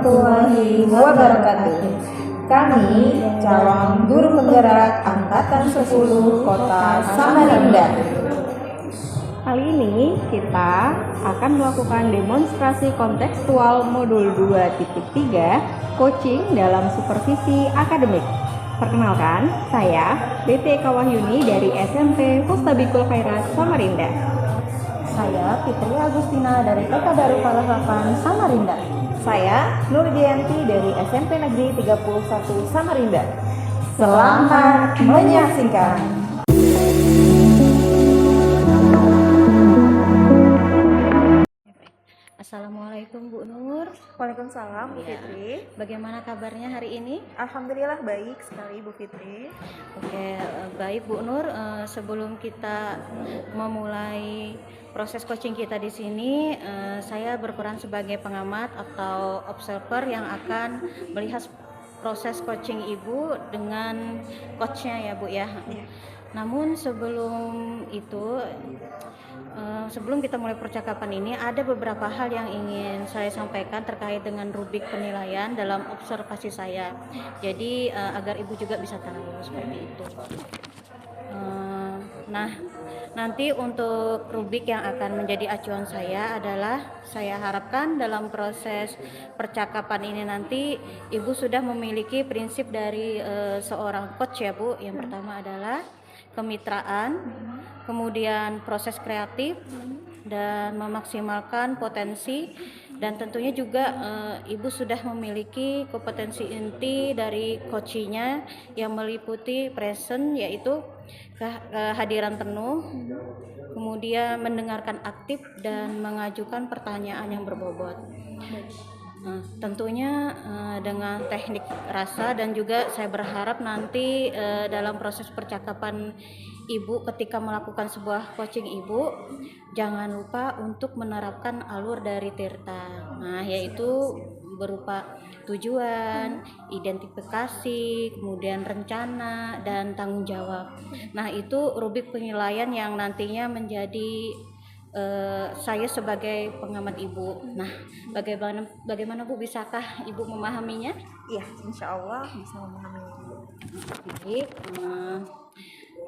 warahmatullahi wabarakatuh. Kami calon guru penggerak Angkatan 10 Kota Samarinda. Kali ini kita akan melakukan demonstrasi kontekstual modul 2.3 coaching dalam supervisi akademik. Perkenalkan, saya BT Eka Wahyuni dari SMP Mustabikul Khairat Samarinda. Saya Fitri Agustina dari TK Darul Falak Samarinda. Saya Nur Giyanti dari SMP Negeri 31 Samarinda. Selamat menyaksikan. Assalamualaikum Bu Nur. Waalaikumsalam Bu Fitri. Bagaimana kabarnya hari ini? Alhamdulillah baik sekali Bu Fitri. Oke, baik Bu Nur. Sebelum kita memulai proses coaching kita di sini, saya berperan sebagai pengamat atau observer yang akan melihat proses coaching Ibu dengan coachnya ya Bu ya. Namun sebelum itu, sebelum kita mulai percakapan ini, ada beberapa hal yang ingin saya sampaikan terkait dengan rubrik penilaian dalam observasi saya. Jadi agar Ibu juga bisa tahu seperti itu. Nah, nanti untuk rubrik yang akan menjadi acuan saya adalah, saya harapkan dalam proses percakapan ini nanti Ibu sudah memiliki prinsip dari seorang coach ya Bu. Yang pertama adalah kemitraan, kemudian proses kreatif, dan memaksimalkan potensi, dan tentunya juga Ibu sudah memiliki kompetensi inti dari coachingnya yang meliputi present, yaitu kehadiran penuh, kemudian mendengarkan aktif dan mengajukan pertanyaan yang berbobot. Tentunya dengan teknik rasa, dan juga saya berharap nanti dalam proses percakapan Ibu ketika melakukan sebuah coaching Ibu, jangan lupa untuk menerapkan alur dari Tirta. Nah, yaitu berupa tujuan, identifikasi, kemudian rencana, dan tanggung jawab. Nah, itu rubrik penilaian yang nantinya menjadi saya sebagai pengamat Ibu. Nah, bagaimana Bu, bisakah Ibu memahaminya? Iya, insya Allah bisa memahami. Baik,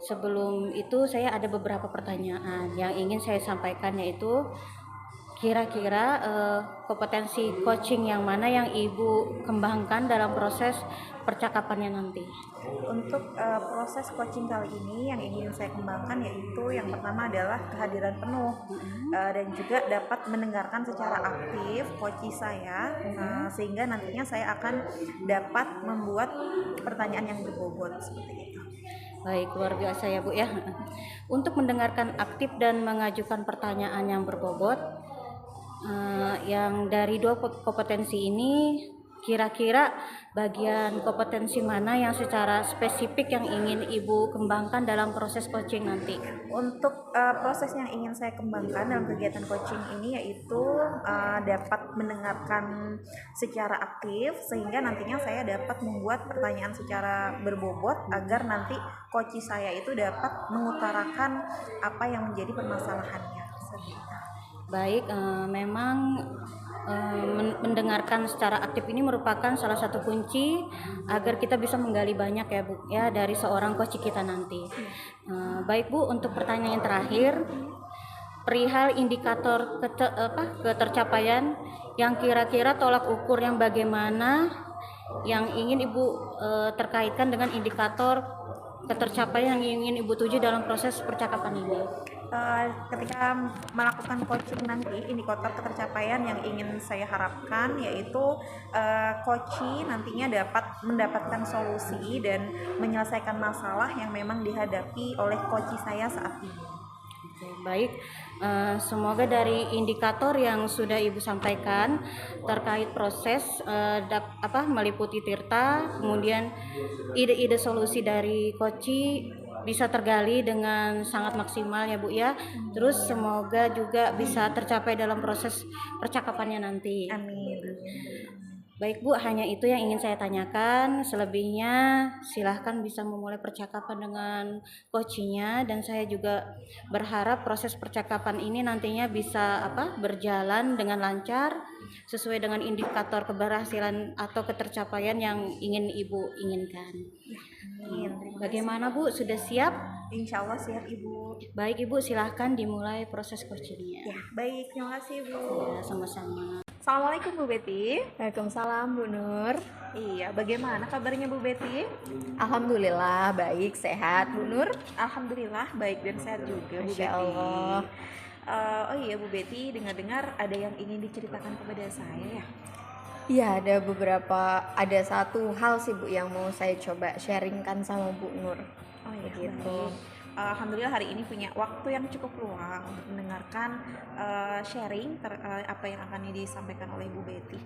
sebelum itu saya ada beberapa pertanyaan yang ingin saya sampaikan, yaitu kira-kira kompetensi coaching yang mana yang Ibu kembangkan dalam proses percakapannya nanti? Untuk proses coaching kali ini yang ingin saya kembangkan yaitu yang pertama adalah kehadiran penuh, dan juga dapat mendengarkan secara aktif coach saya, sehingga nantinya saya akan dapat membuat pertanyaan yang berbobot seperti itu. Baik, luar biasa ya Bu ya. Untuk mendengarkan aktif dan mengajukan pertanyaan yang berbobot, yang dari dua kompetensi ini, kira-kira bagian kompetensi mana yang secara spesifik yang ingin Ibu kembangkan dalam proses coaching nanti? Untuk proses yang ingin saya kembangkan dalam kegiatan coaching ini yaitu dapat mendengarkan secara aktif, sehingga nantinya saya dapat membuat pertanyaan secara berbobot agar nanti coach saya itu dapat mengutarakan apa yang menjadi permasalahannya. Baik, memang mendengarkan secara aktif ini merupakan salah satu kunci agar kita bisa menggali banyak ya Bu ya dari seorang coach kita nanti. Baik Bu, untuk pertanyaan yang terakhir, perihal indikator ketercapaian yang kira-kira tolak ukur yang bagaimana yang ingin Ibu terkaitkan dengan indikator ketercapaian yang ingin Ibu tuju dalam proses percakapan ini. Ketika melakukan coaching nanti, indikator ketercapaian yang ingin saya harapkan yaitu coach nantinya dapat mendapatkan solusi dan menyelesaikan masalah yang memang dihadapi oleh coach saya saat ini. Baik, semoga dari indikator yang sudah Ibu sampaikan terkait proses meliputi Tirta, kemudian ide-ide solusi dari coach bisa tergali dengan sangat maksimal ya Bu ya. Terus semoga juga bisa tercapai dalam proses percakapannya nanti. Amin. Baik Bu, hanya itu yang ingin saya tanyakan. Selebihnya silahkan bisa memulai percakapan dengan coachnya, dan saya juga berharap proses percakapan ini nantinya bisa berjalan dengan lancar sesuai dengan indikator keberhasilan atau ketercapaian yang ingin Ibu inginkan. Amin. Terima kasih. Bagaimana Bu, sudah siap? Insya Allah siap Ibu. Baik Ibu, silahkan dimulai proses coachingnya. Ya, baik. Terima kasih Bu. Ya, sama-sama. Assalamualaikum Bu Betty. Waalaikumsalam Bu Nur. Iya, bagaimana kabarnya Bu Betty? Alhamdulillah baik, sehat Bu Nur. Alhamdulillah baik dan sehat juga Bu Betty. Masya Allah. Oh iya Bu Betty, dengar-dengar ada yang ingin diceritakan kepada saya ya? Iya, ada satu hal sih Bu yang mau saya coba sharingkan sama Bu Nur. Oh iya, Begitu. baik. Alhamdulillah hari ini punya waktu yang cukup luang untuk mendengarkan sharing apa yang akan disampaikan oleh Bu Betty.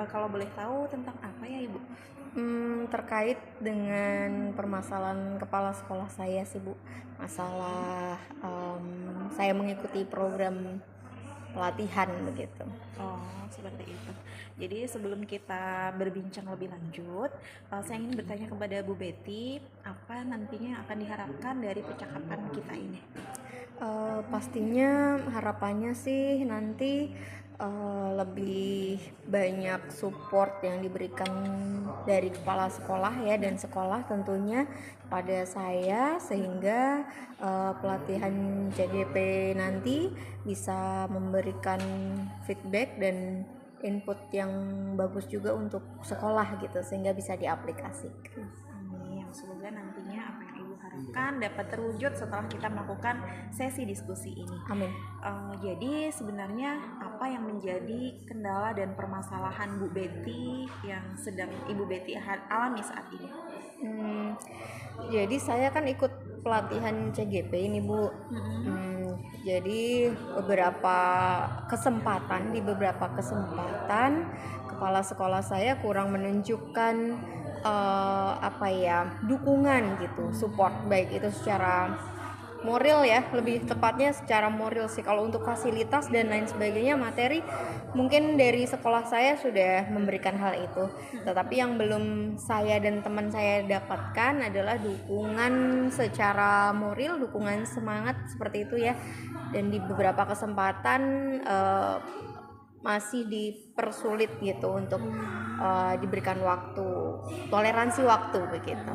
Kalau boleh tahu tentang apa ya Ibu? Terkait dengan permasalahan kepala sekolah saya sih Bu, masalah saya mengikuti program pelatihan begitu. Oh, seperti itu. Jadi sebelum kita berbincang lebih lanjut, saya ingin bertanya kepada Bu Betty, apa nantinya yang akan diharapkan dari percakapan kita ini? Pastinya harapannya sih nanti lebih banyak support yang diberikan dari kepala sekolah ya, dan sekolah tentunya pada saya, sehingga pelatihan CGP nanti bisa memberikan feedback dan input yang bagus juga untuk sekolah gitu, sehingga bisa diaplikasikan. Amin. Semoga nantinya apa yang Ibu harapkan dapat terwujud setelah kita melakukan sesi diskusi ini. Amin. Jadi sebenarnya apa yang menjadi kendala dan permasalahan Bu Betty yang sedang Ibu Betty alami saat ini? Jadi saya kan ikut pelatihan CGP ini Bu. Jadi di beberapa kesempatan kepala sekolah saya kurang menunjukkan dukungan gitu, support, baik itu secara moral ya, lebih tepatnya secara moral sih. Kalau untuk fasilitas dan lain sebagainya, materi, mungkin dari sekolah saya sudah memberikan hal itu, tetapi yang belum saya dan teman saya dapatkan adalah dukungan secara moral, dukungan semangat seperti itu ya. Dan di beberapa kesempatan masih dipersulit gitu untuk diberikan waktu, toleransi waktu begitu.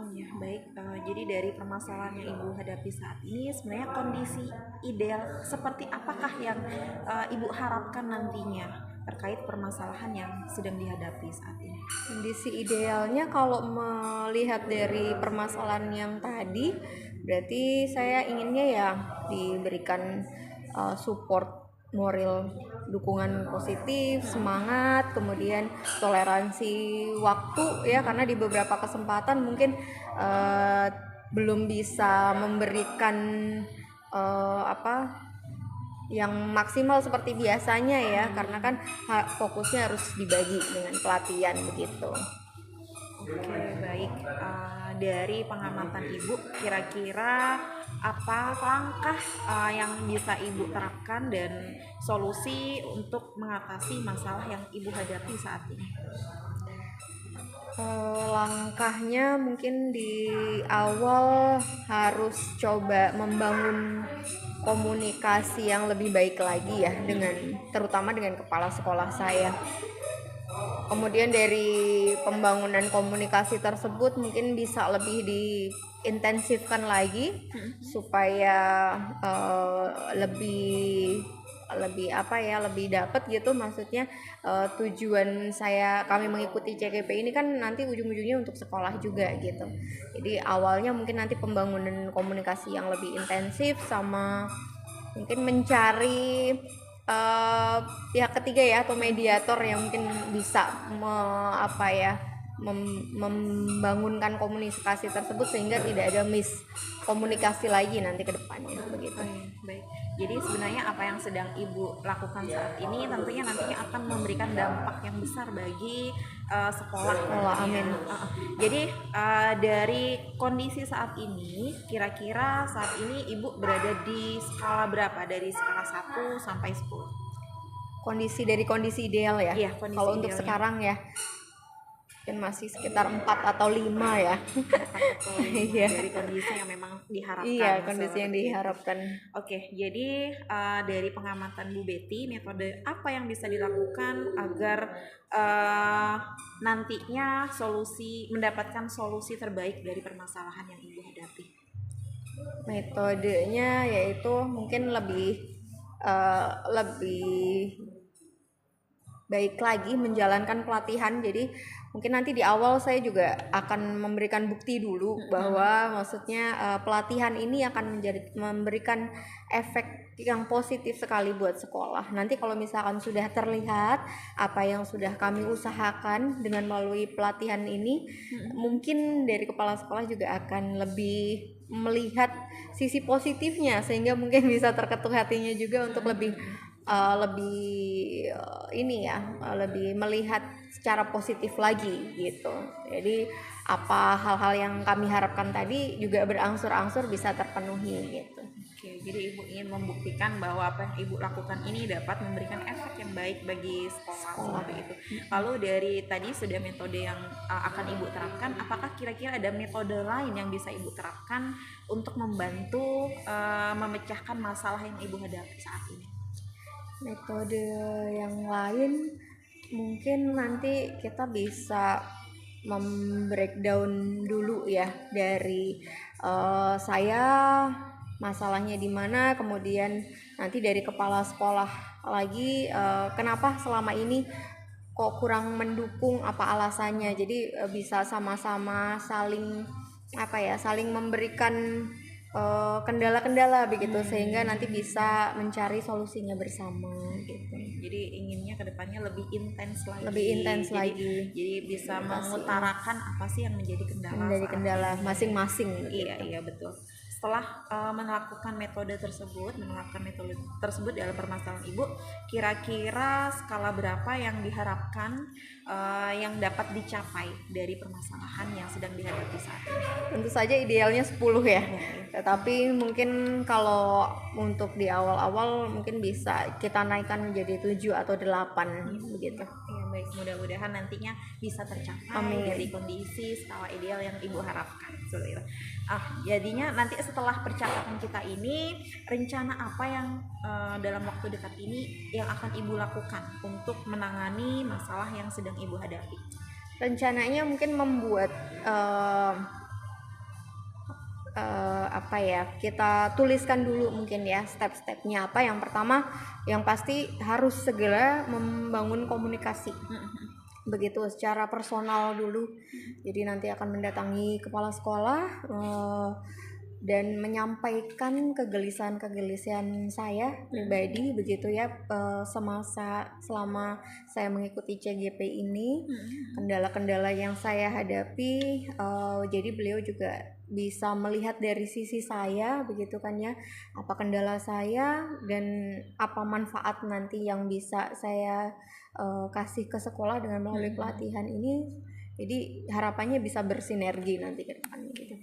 Oh ya, baik. Jadi dari permasalahan yang Ibu hadapi saat ini, sebenarnya kondisi ideal seperti apakah yang Ibu harapkan nantinya terkait permasalahan yang sedang dihadapi saat ini? Kondisi idealnya kalau melihat dari permasalahan yang tadi, berarti saya inginnya ya diberikan support moral, dukungan positif, semangat, kemudian toleransi waktu ya, karena di beberapa kesempatan mungkin belum bisa memberikan yang maksimal seperti biasanya ya, karena kan fokusnya harus dibagi dengan pelatihan begitu. Oke, baik. Dari pengamatan Ibu, kira-kira apa langkah yang bisa Ibu terapkan dan solusi untuk mengatasi masalah yang Ibu hadapi saat ini? Langkahnya mungkin di awal harus coba membangun komunikasi yang lebih baik lagi ya, terutama dengan kepala sekolah saya. Kemudian dari pembangunan komunikasi tersebut mungkin bisa lebih diintensifkan lagi supaya lebih dapat gitu, maksudnya tujuan kami mengikuti CGP ini kan nanti ujung-ujungnya untuk sekolah juga gitu. Jadi awalnya mungkin nanti pembangunan komunikasi yang lebih intensif, sama mungkin mencari pihak ketiga ya, atau mediator yang mungkin bisa membangunkan komunikasi tersebut sehingga tidak ada miskomunikasi lagi nanti ke depannya begitu. Baik. Jadi sebenarnya apa yang sedang Ibu lakukan saat ini tentunya nantinya akan memberikan dampak yang besar bagi sekolah. Amin. Jadi dari kondisi saat ini, kira-kira saat ini Ibu berada di skala berapa? Dari skala 1 sampai 10? kondisi ideal ya. Iya, kondisi Kalau untuk idealnya. sekarang ya mungkin masih sekitar 4 atau 5 ya. Atau Iya. dari kondisi yang memang diharapkan. Iya, kondisi yang seperti itu. diharapkan. Oke, jadi dari pengamatan Bu Betty, metode apa yang bisa dilakukan agar nantinya mendapatkan solusi terbaik dari permasalahan yang Ibu hadapi? Metodenya yaitu mungkin lebih baik lagi menjalankan pelatihan. Jadi mungkin nanti di awal saya juga akan memberikan bukti dulu bahwa maksudnya pelatihan ini akan memberikan efek yang positif sekali buat sekolah. Nanti kalau misalkan sudah terlihat apa yang sudah kami usahakan dengan melalui pelatihan ini, mungkin dari kepala sekolah juga akan lebih melihat sisi positifnya, sehingga mungkin bisa terketuk hatinya juga untuk lebih lebih melihat secara positif lagi gitu. Jadi apa hal-hal yang kami harapkan tadi juga berangsur-angsur bisa terpenuhi gitu. Oke, jadi Ibu ingin membuktikan bahwa apa yang Ibu lakukan ini dapat memberikan efek yang baik bagi sekolah. Seperti itu. Lalu dari tadi sudah metode yang akan Ibu terapkan, apakah kira-kira ada metode lain yang bisa Ibu terapkan untuk membantu memecahkan masalah yang Ibu hadapi saat ini? Metode yang lain mungkin nanti kita bisa membreakdown dulu ya dari saya masalahnya di mana, kemudian nanti dari kepala sekolah lagi kenapa selama ini kok kurang mendukung, apa alasannya. Jadi bisa sama-sama saling memberikan kendala-kendala begitu, sehingga nanti bisa mencari solusinya bersama gitu. Jadi inginnya kedepannya lebih intens lagi. Jadi bisa mengutarakan apa sih yang menjadi kendala masing-masing. Iya betul. Setelah menerapkan metode tersebut dalam permasalahan Ibu, kira-kira skala berapa yang diharapkan yang dapat dicapai dari permasalahan yang sedang dihadapi saat ini? Tentu saja idealnya 10 ya. Tetapi mungkin kalau untuk di awal-awal mungkin bisa kita naikkan menjadi 7 atau 8 begitu. Ya, baik, mudah-mudahan nantinya bisa tercapai. Amin. Dari kondisi skala ideal yang Ibu harapkan. Jadinya nanti setelah percakapan kita ini, rencana apa yang dalam waktu dekat ini yang akan Ibu lakukan untuk menangani masalah yang sedang Ibu hadapi? Rencananya mungkin membuat kita tuliskan dulu mungkin ya step-stepnya apa. Yang pertama, yang pasti harus segera membangun komunikasi begitu secara personal dulu. Jadi nanti akan mendatangi kepala sekolah dan menyampaikan kegelisahan saya pribadi begitu ya, selama saya mengikuti CGP ini, kendala-kendala yang saya hadapi. Jadi beliau juga bisa melihat dari sisi saya begitu kan ya, apa kendala saya dan apa manfaat nanti yang bisa saya kasih ke sekolah dengan melalui pelatihan ini. Jadi harapannya bisa bersinergi nanti ke depannya gitu.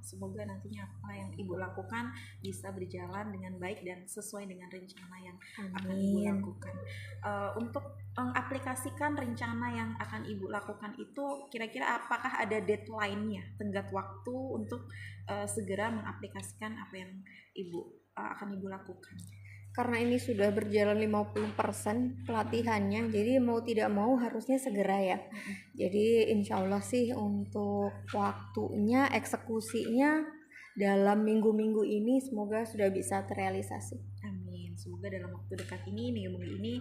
Semoga nantinya apa yang Ibu lakukan bisa berjalan dengan baik dan sesuai dengan rencana yang akan Ibu lakukan. Untuk mengaplikasikan rencana yang akan Ibu lakukan itu, kira-kira apakah ada deadline-nya, tenggat waktu untuk segera mengaplikasikan apa yang akan Ibu lakukan? Karena ini sudah berjalan 50% pelatihannya, jadi mau tidak mau harusnya segera ya. Jadi insya Allah sih untuk waktunya, eksekusinya dalam minggu-minggu ini semoga sudah bisa terrealisasi. Amin. Semoga dalam waktu dekat ini, minggu-minggu ini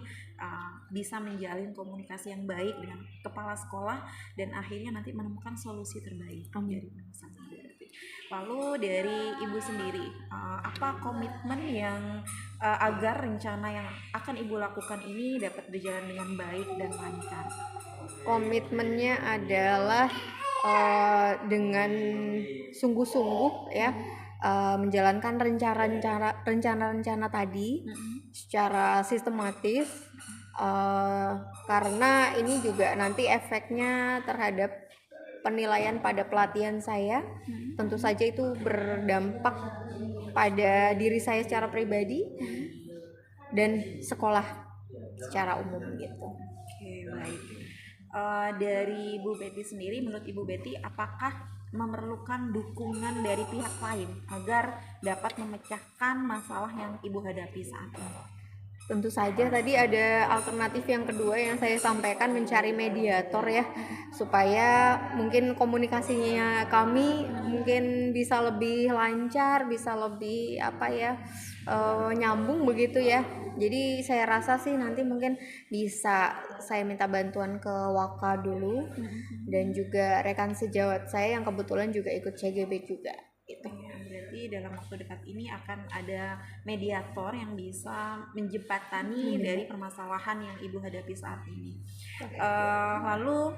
bisa menjalin komunikasi yang baik dengan kepala sekolah dan akhirnya nanti menemukan solusi terbaik dari masalah yang dihadapi. Lalu dari Ibu sendiri, apa komitmen yang agar rencana yang akan Ibu lakukan ini dapat berjalan dengan baik dan lancar? Komitmennya adalah dengan sungguh-sungguh ya, menjalankan rencana-rencana tadi secara sistematis, karena ini juga nanti efeknya terhadap penilaian pada pelatihan saya. Tentu saja itu berdampak pada diri saya secara pribadi dan sekolah secara umum gitu. Oke, baik. Dari Bu Betty sendiri, menurut Ibu Betty, apakah memerlukan dukungan dari pihak lain agar dapat memecahkan masalah yang Ibu hadapi saat ini? Tentu saja tadi ada alternatif yang kedua yang saya sampaikan, mencari mediator ya, supaya mungkin komunikasinya kami mungkin bisa lebih lancar, bisa lebih nyambung begitu ya. Jadi saya rasa sih nanti mungkin bisa saya minta bantuan ke Waka dulu dan juga rekan sejawat saya yang kebetulan juga ikut CGB juga gitu. Berarti dalam waktu dekat ini akan ada mediator yang bisa menjembatani dari permasalahan yang Ibu hadapi saat ini. Lalu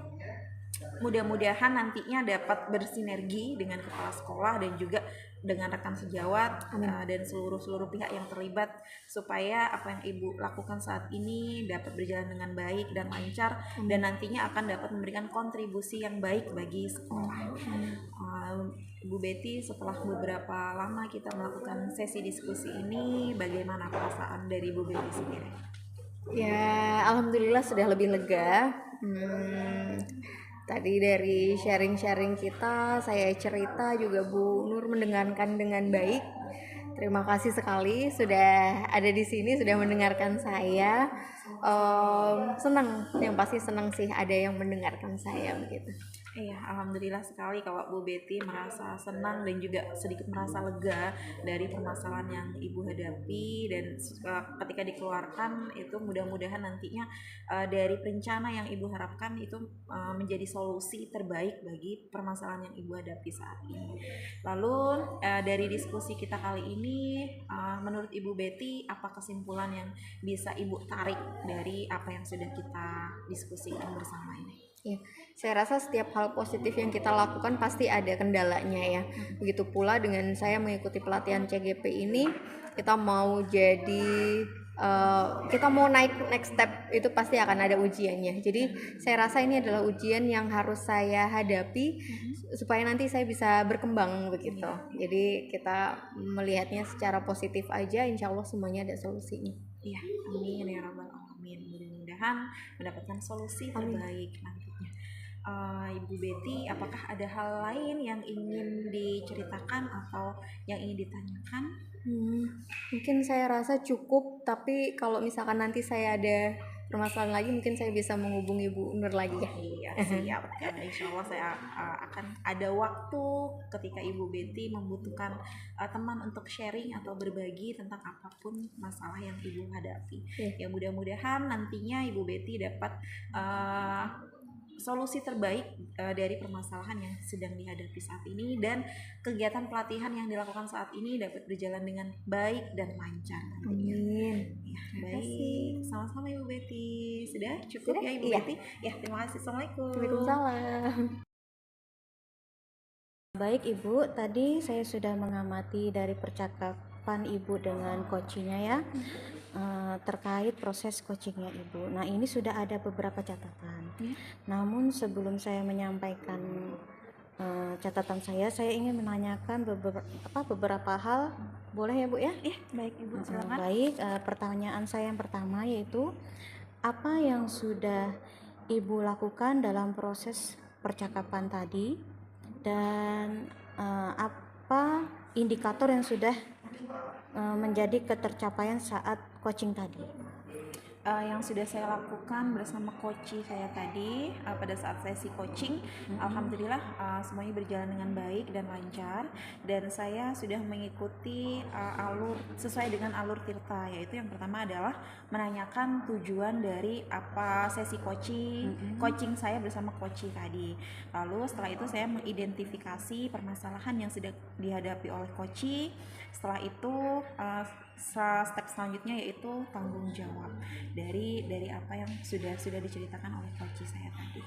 mudah-mudahan nantinya dapat bersinergi dengan kepala sekolah dan juga dengan rekan sejawat dan seluruh pihak yang terlibat, supaya apa yang Ibu lakukan saat ini dapat berjalan dengan baik dan lancar dan nantinya akan dapat memberikan kontribusi yang baik bagi sekolah. Bu Betty, setelah beberapa lama kita melakukan sesi diskusi ini, bagaimana perasaan dari Bu Betty sendiri? Ya, alhamdulillah sudah lebih lega. Tadi dari sharing-sharing kita, saya cerita juga Bu Nur mendengarkan dengan baik. Terima kasih sekali sudah ada di sini, sudah mendengarkan saya. Senang, yang pasti senang sih ada yang mendengarkan saya begitu. Iya, alhamdulillah sekali kalau Bu Betty merasa senang dan juga sedikit merasa lega dari permasalahan yang Ibu hadapi, dan ketika dikeluarkan itu mudah-mudahan nantinya dari rencana yang Ibu harapkan itu menjadi solusi terbaik bagi permasalahan yang Ibu hadapi saat ini. Lalu dari diskusi kita kali ini, menurut Ibu Betty, apa kesimpulan yang bisa Ibu tarik dari apa yang sudah kita diskusikan bersama ini? Ya, saya rasa setiap hal positif yang kita lakukan pasti ada kendalanya ya. Begitu pula dengan saya mengikuti pelatihan CGP ini, kita mau kita mau naik next step itu pasti akan ada ujiannya. Jadi saya rasa ini adalah ujian yang harus saya hadapi supaya nanti saya bisa berkembang begitu. Jadi kita melihatnya secara positif aja, insya Allah semuanya ada solusinya. Iya, amin ya rabbal alamin. Mudah-mudahan mendapatkan solusi terbaik nantinya. Ibu Betty, apakah ada hal lain yang ingin diceritakan atau yang ingin ditanyakan? Mungkin saya rasa cukup, tapi kalau misalkan nanti saya ada permasalahan lagi mungkin saya bisa menghubungi Bu Nur lagi ya. Iya, siap. Insya Allah saya akan ada waktu ketika Ibu Betty membutuhkan teman untuk sharing atau berbagi tentang apapun masalah yang Ibu hadapi. Ya, mudah-mudahan nantinya Ibu Betty dapat solusi terbaik dari permasalahan yang sedang dihadapi saat ini, dan kegiatan pelatihan yang dilakukan saat ini dapat berjalan dengan baik dan lancar nantinya. Amin. Ya, baik. Sama-sama Ibu Betty. Sudah cukup ya Ibu Betty? Ya, terima kasih. Assalamualaikum. Waalaikumsalam. Baik Ibu, tadi saya sudah mengamati dari percakapan Ibu dengan coachingnya ya, terkait proses coachingnya Ibu. Nah, ini sudah ada beberapa catatan. Namun sebelum saya menyampaikan catatan saya ingin menanyakan beberapa hal. Boleh ya Bu ya? Baik Ibu, silakan. Baik, pertanyaan saya yang pertama yaitu, apa yang sudah Ibu lakukan dalam proses percakapan tadi, dan apa indikator yang sudah menjadi ketercapaian saat coaching tadi? Yang sudah saya lakukan bersama coach saya tadi pada saat sesi coaching, alhamdulillah semuanya berjalan dengan baik dan lancar, dan saya sudah mengikuti alur sesuai dengan alur Tirta, yaitu yang pertama adalah menanyakan tujuan dari apa sesi coaching saya bersama coach tadi. Lalu setelah itu saya mengidentifikasi permasalahan yang sedang dihadapi oleh coach. Setelah itu step selanjutnya yaitu tanggung jawab dari apa yang sudah diceritakan oleh coach saya tadi.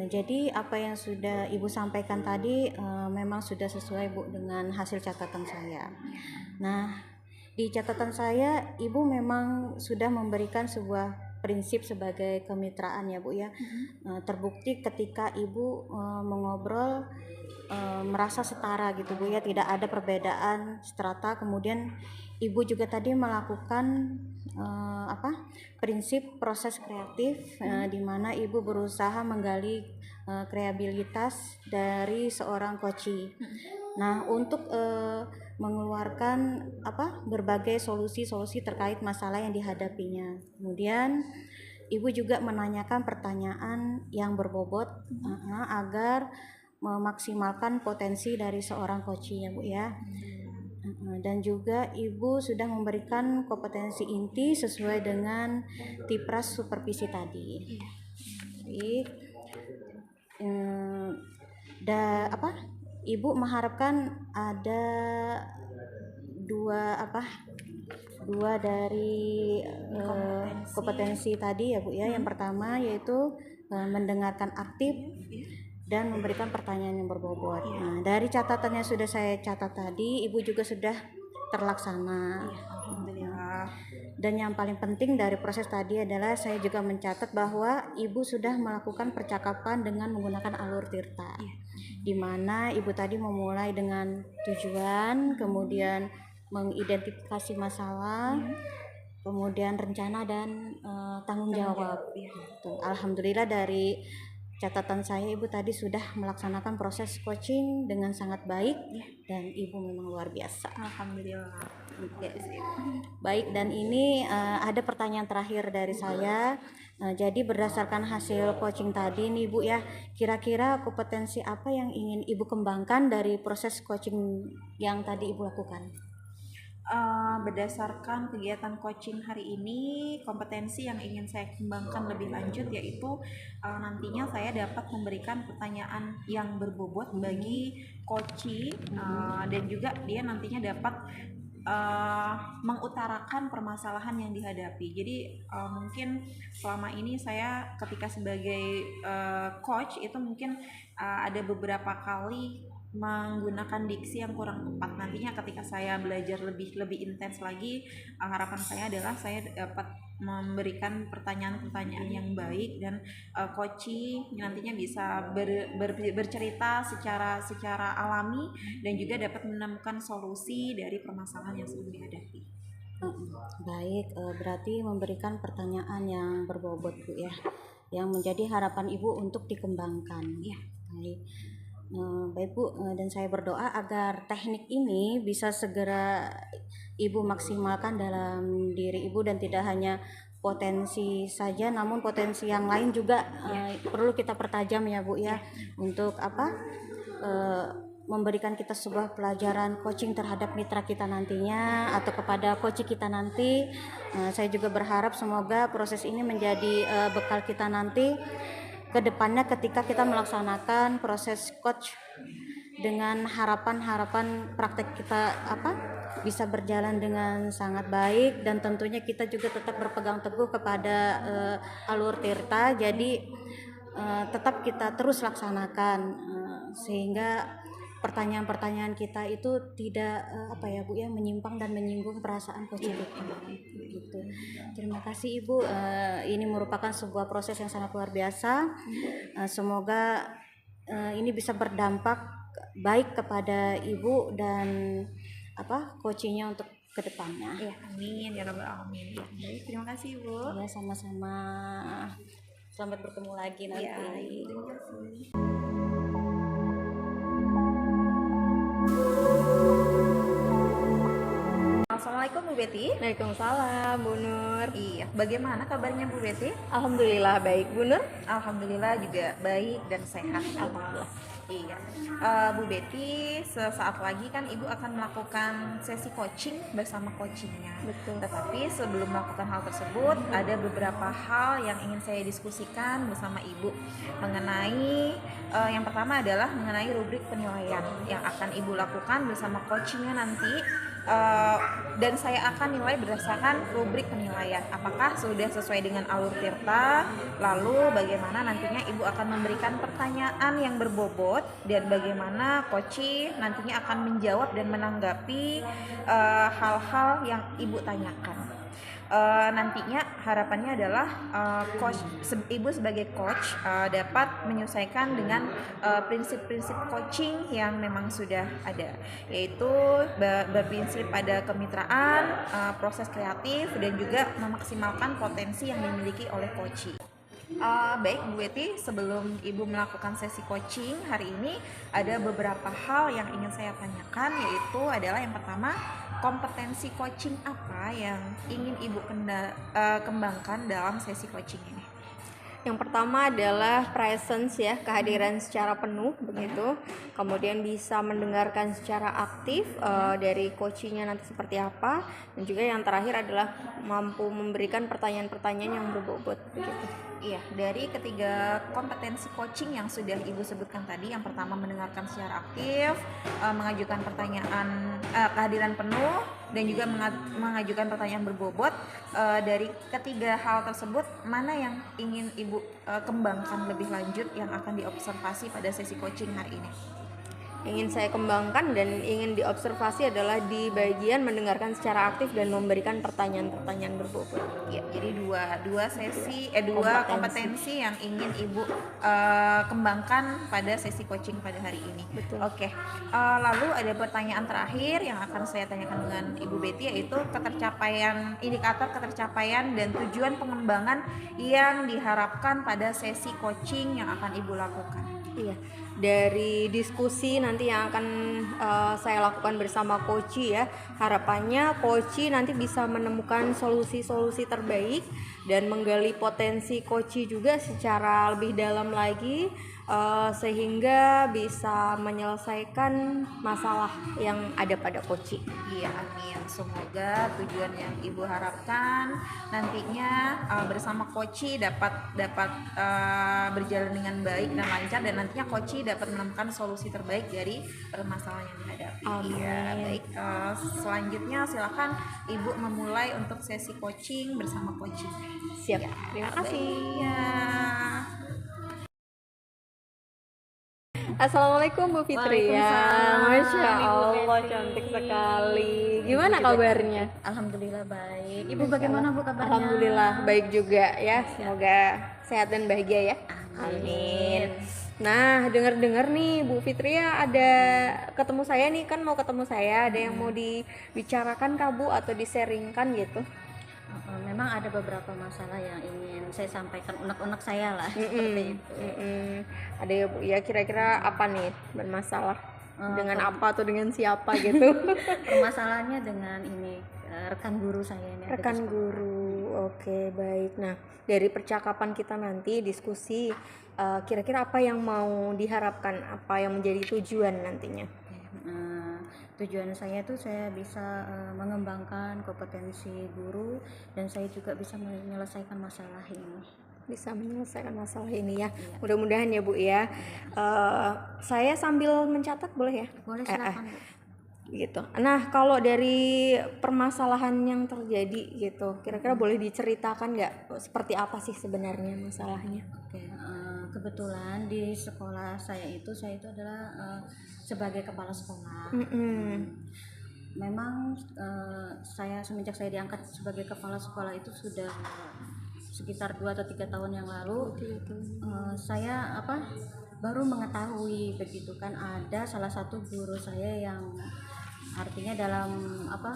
Jadi apa yang sudah Ibu sampaikan tadi memang sudah sesuai Bu dengan hasil catatan saya. Nah, di catatan saya Ibu memang sudah memberikan sebuah prinsip sebagai kemitraan ya Bu ya. Terbukti ketika Ibu mengobrol merasa setara gitu Bu ya, tidak ada perbedaan strata, kemudian Ibu juga tadi melakukan prinsip proses kreatif, di mana Ibu berusaha menggali kreativitas dari seorang koci. Nah, untuk mengeluarkan berbagai solusi-solusi terkait masalah yang dihadapinya. Kemudian Ibu juga menanyakan pertanyaan yang berbobot agar memaksimalkan potensi dari seorang koci ya Bu ya. Dan juga Ibu sudah memberikan kompetensi inti sesuai dengan tipras supervisi tadi. Baik. Ibu mengharapkan ada dua dari kompetensi tadi ya Bu ya. Yang pertama yaitu mendengarkan aktif dan memberikan pertanyaan yang berbobot. Nah, dari catatan yang sudah saya catat tadi, Ibu juga sudah terlaksana. Alhamdulillah. Dan yang paling penting dari proses tadi adalah saya juga mencatat bahwa Ibu sudah melakukan percakapan dengan menggunakan alur tirta. Di mana Ibu tadi memulai dengan tujuan, kemudian mengidentifikasi masalah, kemudian rencana dan tanggung jawab. Alhamdulillah dari catatan saya Ibu tadi sudah melaksanakan proses coaching dengan sangat baik dan Ibu memang luar biasa. Alhamdulillah. Yes. Baik, dan ini ada pertanyaan terakhir dari saya. Jadi berdasarkan hasil coaching tadi nih Bu ya, kira-kira kompetensi apa yang ingin Ibu kembangkan dari proses coaching yang tadi Ibu lakukan? Berdasarkan kegiatan coaching hari ini, kompetensi yang ingin saya kembangkan lebih lanjut yaitu nantinya saya dapat memberikan pertanyaan yang berbobot bagi coachee, dan juga dia nantinya dapat mengutarakan permasalahan yang dihadapi. Jadi mungkin selama ini saya ketika sebagai coach itu mungkin ada beberapa kali menggunakan diksi yang kurang tepat. Nantinya ketika saya belajar lebih intens lagi, harapan saya adalah saya dapat memberikan pertanyaan-pertanyaan yang baik dan coachee nantinya bisa bercerita secara alami dan juga dapat menemukan solusi dari permasalahan yang sedang dihadapi. Baik, berarti memberikan pertanyaan yang berbobot Bu ya, yang menjadi harapan Ibu untuk dikembangkan. Ya, baik. Baik Bu, dan saya berdoa agar teknik ini bisa segera Ibu maksimalkan dalam diri Ibu dan tidak hanya potensi saja, namun potensi yang lain juga perlu kita pertajam ya Bu ya, untuk memberikan kita sebuah pelajaran coaching terhadap mitra kita nantinya atau kepada coach kita nanti. Saya juga berharap semoga proses ini menjadi bekal kita nanti ke depannya ketika kita melaksanakan proses coach dengan harapan praktek kita bisa berjalan dengan sangat baik, dan tentunya kita juga tetap berpegang teguh kepada alur tirta. Jadi tetap kita terus laksanakan sehingga pertanyaan-pertanyaan kita itu tidak Bu ya, menyimpang dan menyinggung perasaan coach kita gitu. Terima kasih Ibu, ini merupakan sebuah proses yang sangat luar biasa. Semoga ini bisa berdampak baik kepada Ibu dan coachingnya untuk kedepannya. Ya, amin ya rabbal alamin. Ya, baik, terima kasih Ibu. Ya, sama-sama. Selamat bertemu lagi nanti. Ya, terima kasih. Assalamualaikum Bu Betty. Waalaikumsalam Bu Nur. Iya, bagaimana kabarnya Bu Betty? Alhamdulillah baik Bu Nur. Alhamdulillah juga baik dan sehat. Alhamdulillah. Iya, Bu Betty, sesaat lagi kan Ibu akan melakukan sesi coaching bersama coachingnya. Betul. Tetapi sebelum melakukan hal tersebut, ada beberapa hal yang ingin saya diskusikan bersama Ibu mengenai yang pertama adalah mengenai rubrik penilaian yang akan Ibu lakukan bersama coachingnya nanti. Dan saya akan nilai berdasarkan rubrik penilaian apakah sudah sesuai dengan alur tirta, lalu bagaimana nantinya Ibu akan memberikan pertanyaan yang berbobot dan bagaimana coachee nantinya akan menjawab dan menanggapi hal-hal yang Ibu tanyakan. nantinya harapannya adalah ibu sebagai coach dapat menyesuaikan dengan prinsip-prinsip coaching yang memang sudah ada, yaitu berprinsip pada kemitraan, proses kreatif, dan juga memaksimalkan potensi yang dimiliki oleh coaching. Baik Bu Betty, sebelum Ibu melakukan sesi coaching hari ini ada beberapa hal yang ingin saya tanyakan, yaitu adalah yang pertama, kompetensi coaching apa yang ingin Ibu kembangkan dalam sesi coaching ini? Yang pertama adalah presence ya, kehadiran secara penuh begitu. Kemudian bisa mendengarkan secara aktif dari coachingnya nanti seperti apa. Dan juga yang terakhir adalah mampu memberikan pertanyaan-pertanyaan yang berbobot begitu. Iya, dari ketiga kompetensi coaching yang sudah Ibu sebutkan tadi, yang pertama mendengarkan secara aktif, mengajukan pertanyaan, kehadiran penuh, dan juga mengajukan pertanyaan berbobot. Dari ketiga hal tersebut, mana yang ingin Ibu kembangkan lebih lanjut yang akan diobservasi pada sesi coaching hari ini? Ingin saya kembangkan dan ingin diobservasi adalah di bagian mendengarkan secara aktif dan memberikan pertanyaan-pertanyaan berbobot. Ya, jadi dua kompetensi yang ingin Ibu kembangkan pada sesi coaching pada hari ini. Betul. Oke. Lalu ada pertanyaan terakhir yang akan saya tanyakan dengan Ibu Betty, yaitu indikator ketercapaian dan tujuan pengembangan yang diharapkan pada sesi coaching yang akan Ibu lakukan. Iya, dari diskusi nanti yang akan saya lakukan bersama coach ya, harapannya coach nanti bisa menemukan solusi-solusi terbaik dan menggali potensi coach juga secara lebih dalam lagi, sehingga bisa menyelesaikan masalah yang ada pada coach. Iya, amin. Semoga tujuan yang Ibu harapkan nantinya bersama coach dapat berjalan dengan baik dan lancar, dan nantinya coach dapat menemukan solusi terbaik dari permasalahan yang dihadapi. Iya, baik. Selanjutnya silakan Ibu memulai untuk sesi coaching bersama coach. Siap. Ya, Terima kasih. ya. Assalamualaikum Bu Fitria. Waalaikumsalam, Masya Ibu Allah, Betty. cantik sekali. Gimana kabarnya? Alhamdulillah baik. Ibu bagaimana Bu kabarnya? Alhamdulillah baik juga ya. Semoga sehat dan bahagia ya. Amin. Nah, dengar-dengar nih Bu Fitria ada ketemu saya nih, kan mau ketemu saya, ada yang mau dibicarakan Kak Bu atau diseringkan gitu. Memang ada beberapa masalah yang ingin saya sampaikan, unek-unek saya lah seperti itu. Ada ya Bu, ya kira-kira apa nih bermasalah? Dengan apa atau dengan siapa gitu? Permasalahannya dengan ini rekan guru saya ini. ada di Rekan sekolah. guru, oke baik. Nah, dari percakapan kita nanti diskusi, kira-kira apa yang mau diharapkan, apa yang menjadi tujuan nantinya? Tujuan saya tuh saya bisa mengembangkan kompetensi guru, dan saya juga bisa menyelesaikan masalah ini. Bisa menyelesaikan masalah ini ya. Iya. Mudah-mudahan ya Bu ya. Saya sambil mencatat boleh ya? Boleh silakan Bu. Gitu. Nah, kalau dari permasalahan yang terjadi gitu, kira-kira boleh diceritakan nggak seperti apa sih sebenarnya masalahnya? Oke, kebetulan di sekolah saya itu adalah sebagai kepala sekolah. Memang saya semenjak saya diangkat sebagai kepala sekolah itu sudah sekitar 2 atau 3 tahun yang lalu. Saya baru mengetahui begitu kan, ada salah satu guru saya yang artinya dalam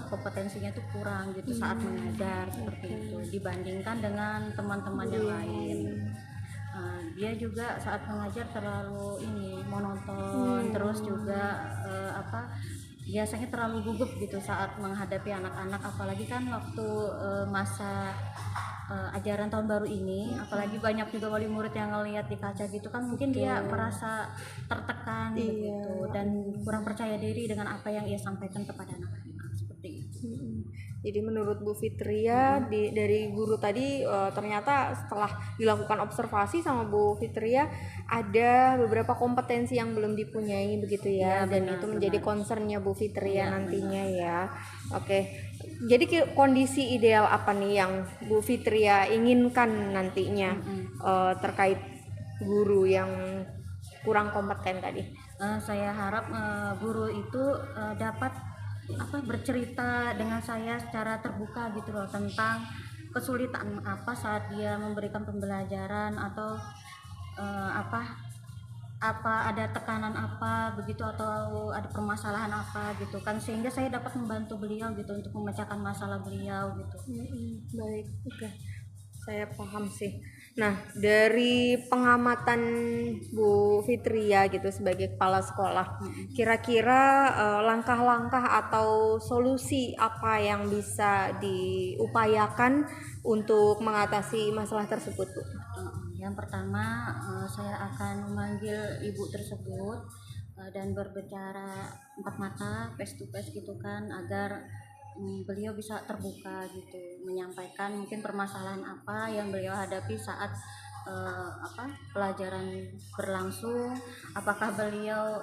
kompetensinya itu kurang gitu saat mengajar seperti itu dibandingkan dengan teman-teman yang lain. Dia juga saat mengajar terlalu monoton, terus juga biasanya terlalu gugup gitu saat menghadapi anak-anak, apalagi kan waktu masa ajaran tahun baru ini, apalagi banyak juga wali murid yang ngelihat di kaca gitu kan, mungkin dia merasa tertekan begitu dan kurang percaya diri dengan apa yang ia sampaikan kepada anak-anak seperti itu. Jadi menurut Bu Fitria dari guru tadi, ternyata setelah dilakukan observasi sama Bu Fitria ada beberapa kompetensi yang belum dipunyai begitu ya, dan itu menjadi concernnya Bu Fitria nantinya ya. Oke. Jadi kondisi ideal apa nih yang Bu Fitria inginkan nantinya terkait guru yang kurang kompeten tadi? Saya harap guru itu dapat bercerita dengan saya secara terbuka gitu loh, tentang kesulitan apa saat dia memberikan pembelajaran, atau apa ada tekanan apa begitu, atau ada permasalahan apa gitu kan, sehingga saya dapat membantu beliau gitu untuk memecahkan masalah beliau gitu. Baik, oke. Saya paham sih. Nah, dari pengamatan Bu Fitria gitu sebagai kepala sekolah, kira-kira langkah-langkah atau solusi apa yang bisa diupayakan untuk mengatasi masalah tersebut, Bu? Yang pertama, saya akan memanggil ibu tersebut dan berbicara empat mata, face to face gitu kan, agar beliau bisa terbuka gitu, menyampaikan mungkin permasalahan apa yang beliau hadapi saat pelajaran berlangsung, apakah beliau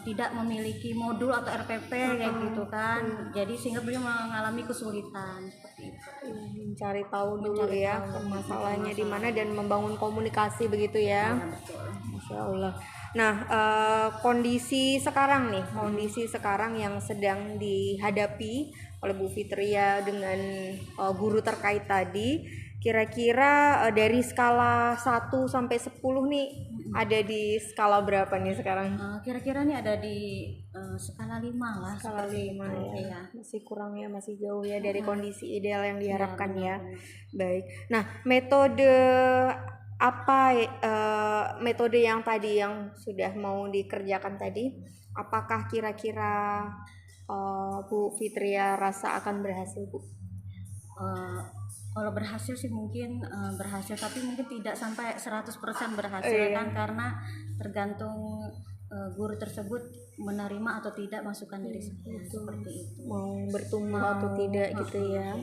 tidak memiliki modul atau RPP kayak gitu kan, jadi sehingga beliau mengalami kesulitan seperti itu. Mencari tahu dulu Mencari ya tahu permasalahannya di mana dan membangun komunikasi begitu ya. Betul. Masya Allah. Nah, kondisi sekarang yang sedang dihadapi oleh Bu Fitria dengan guru terkait tadi, kira-kira dari skala 1 sampai 10 nih ada di skala berapa nih sekarang? Kira-kira nih ada di skala 5 lah. Skala 5 ya. Iya. Masih kurang ya, masih jauh ya dari kondisi ideal yang diharapkan ya. benar. Baik. Nah, metode metode yang tadi yang sudah mau dikerjakan tadi, apakah kira-kira Bu Fitria rasa akan berhasil, Bu? Kalau berhasil sih mungkin berhasil, tapi mungkin tidak sampai 100% berhasil kan, karena tergantung guru tersebut menerima atau tidak masukan dari saya, seperti itu. Mau bertumbuh atau tidak gitu ya.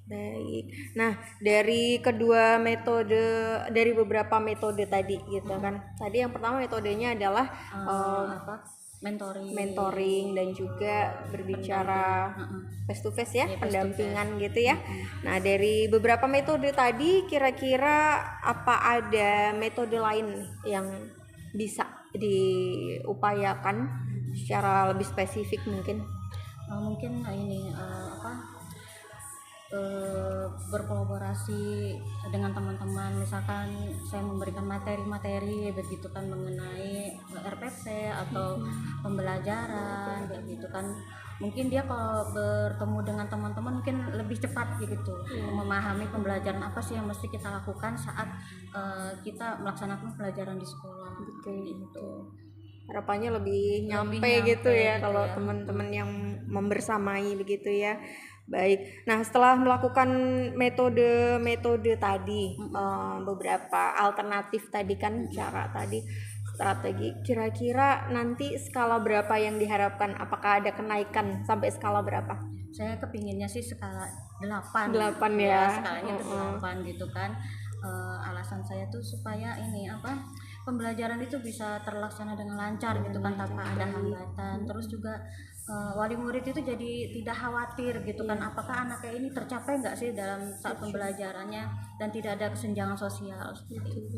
Baik. Nah, dari kedua metode, dari beberapa metode tadi gitu kan. Tadi yang pertama metodenya adalah mentoring dan juga berbicara face to face ya, pendampingan gitu ya. Nah, dari beberapa metode tadi kira-kira apa ada metode lain yang bisa diupayakan secara lebih spesifik mungkin? Mungkin ini berkolaborasi dengan teman-teman, misalkan saya memberikan materi-materi begitu kan mengenai RPP atau pembelajaran kayak gitu kan, mungkin dia kalau bertemu dengan teman-teman mungkin lebih cepat gitu memahami pembelajaran apa sih yang mesti kita lakukan saat kita melaksanakan pelajaran di sekolah. Gitu. Harapannya lebih nyampe gitu ya kalau teman-teman yang membersamai begitu ya. Baik. Nah, setelah melakukan metode tadi, beberapa alternatif tadi kan, cara tadi, strategi, kira-kira nanti skala berapa yang diharapkan? Apakah ada kenaikan sampai skala berapa? Saya kepinginnya sih skala 8 ya. Skalanya 8 gitu kan. Alasan saya tuh supaya ini pembelajaran itu bisa terlaksana dengan lancar gitu kan, tanpa ada hambatan. Terus juga wali murid itu jadi tidak khawatir gitu kan, apakah anaknya ini tercapai nggak sih dalam saat pembelajarannya, dan tidak ada kesenjangan sosial seperti itu.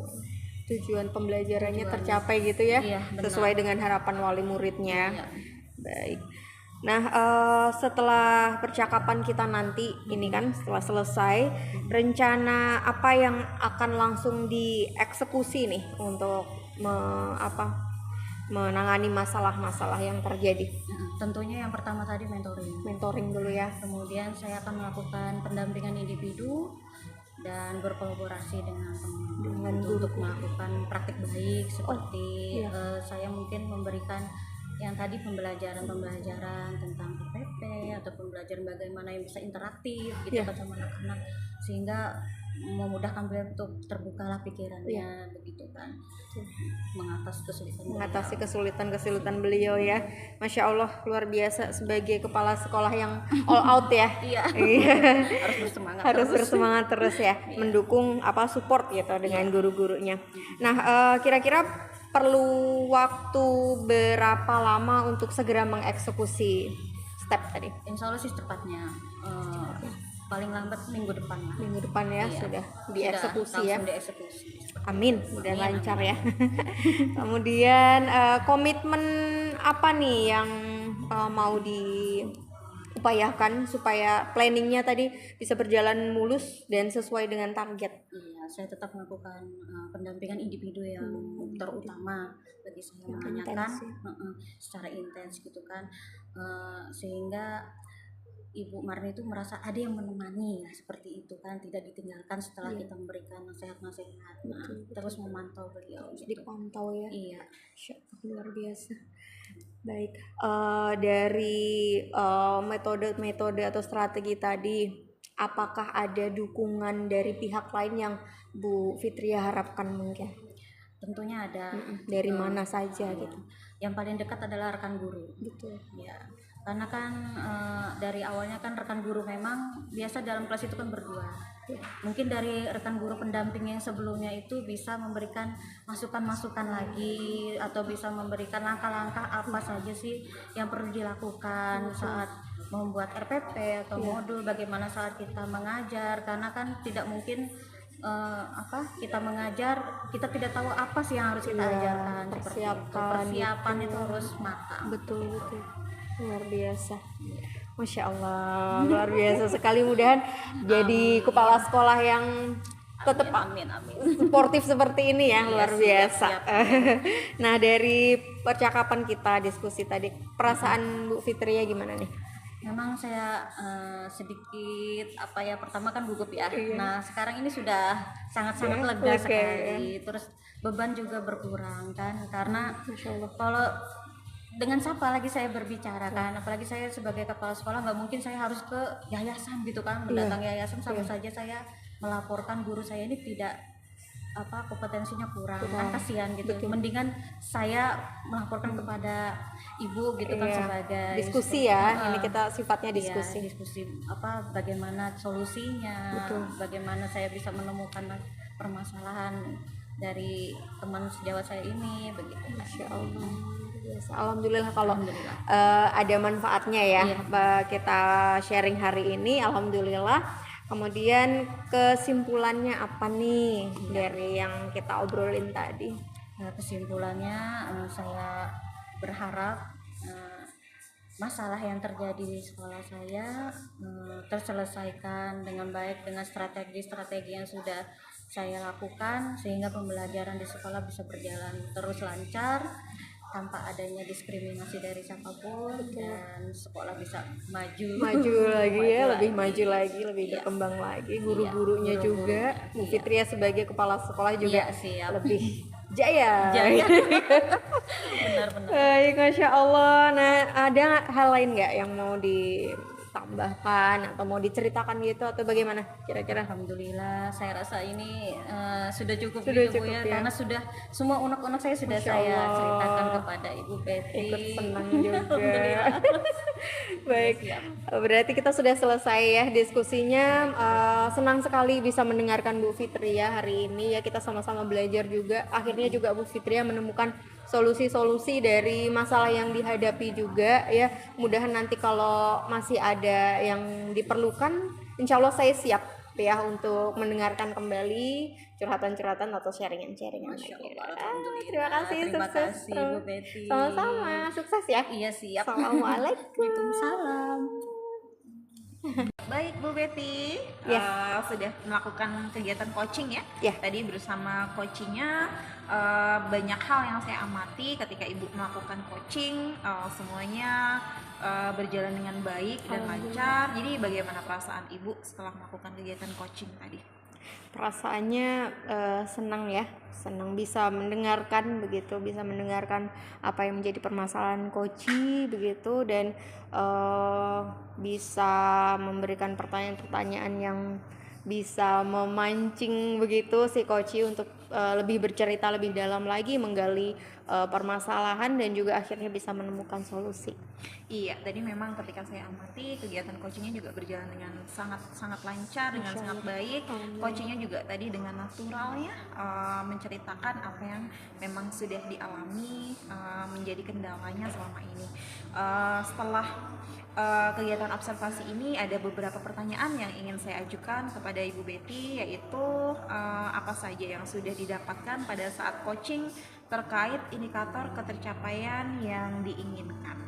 Tujuan pembelajarannya tercapai gitu ya, sesuai dengan harapan wali muridnya. Iya. Baik. Nah, setelah percakapan kita nanti ini kan, setelah selesai, rencana apa yang akan langsung dieksekusi nih untuk menangani masalah-masalah yang terjadi? Tentunya yang pertama tadi mentoring dulu ya. Kemudian saya akan melakukan pendampingan individu dan berkolaborasi dengan teman untuk melakukan praktik baik, seperti saya mungkin memberikan yang tadi pembelajaran tentang PPP atau pembelajaran bagaimana yang bisa interaktif gitu kan sama anak-anak, sehingga memudahkan beliau untuk terbukalah pikirannya begitu kan, mengatasi kesulitan beliau ya. Masya Allah, luar biasa sebagai kepala sekolah yang all out ya. harus bersemangat terus ya, mendukung support gitu dengan guru-gurunya. Nah, kira-kira perlu waktu berapa lama untuk segera mengeksekusi step tadi? Insya Allah sih cepatnya, paling lambat minggu depan ya. Sudah dieksekusi ya. Dieksekusi. Amin, mudah lancar ya. Kemudian komitmen apa nih yang mau diupayakan supaya planningnya tadi bisa berjalan mulus dan sesuai dengan target? Iya, saya tetap melakukan pendampingan individu yang terutama bagi saya, menanyakan intens ya. secara intens gitu kan. Sehingga Ibu Marni itu merasa ada yang menemani, nah, seperti itu kan, tidak ditinggalkan setelah kita memberikan nasihat-nasihat. Nah, terus memantau beliau gitu. Dipantau ya. Iya. Luar biasa. Baik, dari metode-metode atau strategi tadi, apakah ada dukungan dari pihak lain yang Bu Fitria harapkan mungkin? Tentunya ada. Dari mana saja gitu? Yang paling dekat adalah rekan guru. Betul. Ya, karena kan dari awalnya kan rekan guru memang biasa dalam kelas itu kan berdua. Mungkin dari rekan guru pendamping yang sebelumnya itu bisa memberikan masukan-masukan lagi, atau bisa memberikan langkah-langkah apa saja sih yang perlu dilakukan saat membuat RPP atau modul, bagaimana saat kita mengajar, karena kan tidak mungkin kita mengajar kita tidak tahu apa sih yang harus kita ajarkan. Seperti itu. Persiapan itu harus matang. Betul. Luar biasa. Masya Allah, luar biasa sekali. Mudahan jadi kepala sekolah yang tetap Amin. sportif seperti ini ya. Luar biasa. Siap. Nah, dari percakapan kita, diskusi tadi, perasaan Bu Fitria gimana nih? Memang saya sedikit pertama kan gugup ya. Nah, sekarang ini sudah sangat-sangat lega sekali. Terus beban juga berkurang kan, karena kalau dengan siapa lagi saya berbicara kan, apalagi saya sebagai kepala sekolah, nggak mungkin saya harus ke yayasan gitu kan, mendatangi yayasan, sama saja saya melaporkan guru saya ini tidak kompetensinya kurang. Kan kasihan gitu. Mendingan saya melaporkan kepada ibu gitu kan, sebagai diskusi ya. Ini kita sifatnya diskusi. Diskusi bagaimana solusinya, bagaimana saya bisa menemukan permasalahan dari teman sejawat saya ini, begitu. Masya Allah. Alhamdulillah kalau ada manfaatnya ya. Kita sharing hari ini, alhamdulillah. Kemudian kesimpulannya apa nih dari yang kita obrolin tadi? Kesimpulannya saya berharap masalah yang terjadi di sekolah saya terselesaikan dengan baik dengan strategi-strategi yang sudah saya lakukan, sehingga pembelajaran di sekolah bisa berjalan terus lancar tanpa adanya diskriminasi dari siapapun, dan sekolah bisa maju lagi ya, lebih maju lagi, lebih berkembang lagi. Guru-gurunya juga, Bu Fitria sebagai kepala sekolah juga lebih jaya. Benar-benar. Baik, Masya Allah. Nah, ada hal lain nggak yang mau ditambahkan atau mau diceritakan gitu, atau bagaimana kira-kira? Alhamdulillah, saya rasa ini sudah cukup Sudah gitu, cukup Bu, ya. karena sudah semua unek-unek saya sudah Masya saya Allah. ceritakan kepada Ibu Betty. Ikut senang juga. Baik, berarti kita sudah selesai ya diskusinya. Senang sekali bisa mendengarkan Bu Fitria hari ini ya. Kita sama-sama belajar juga. Akhirnya juga Bu Fitria menemukan solusi-solusi dari masalah yang dihadapi juga ya. Mudahan nanti kalau masih ada yang diperlukan, insya Allah saya siap ya untuk mendengarkan kembali curhatan-curhatan atau sharingan-sharingan lagi. Terima kasih, Terima sukses. kasih, Bu Betty. Sama-sama, sukses ya. Iya, siap. Assalamualaikum. Waalaikumsalam. Baik Bu Betty, sudah melakukan kegiatan coaching ya. Tadi bersama coachingnya banyak hal yang saya amati ketika Ibu melakukan coaching, semuanya berjalan dengan baik dan lancar. Jadi bagaimana perasaan Ibu setelah melakukan kegiatan coaching tadi? Perasaannya senang ya, senang bisa mendengarkan begitu, bisa mendengarkan apa yang menjadi permasalahan koci begitu, dan bisa memberikan pertanyaan-pertanyaan yang bisa memancing begitu si koci untuk lebih bercerita lebih dalam lagi, menggali permasalahan, dan juga akhirnya bisa menemukan solusi. Iya, tadi memang ketika saya amati kegiatan coachingnya juga berjalan dengan sangat lancar, dengan sangat baik. Coachingnya juga tadi dengan naturalnya menceritakan apa yang memang sudah dialami, menjadi kendalanya selama ini. Setelah kegiatan observasi ini, ada beberapa pertanyaan yang ingin saya ajukan kepada Ibu Betty, yaitu apa saja yang sudah didapatkan pada saat coaching terkait indikator ketercapaian yang diinginkan.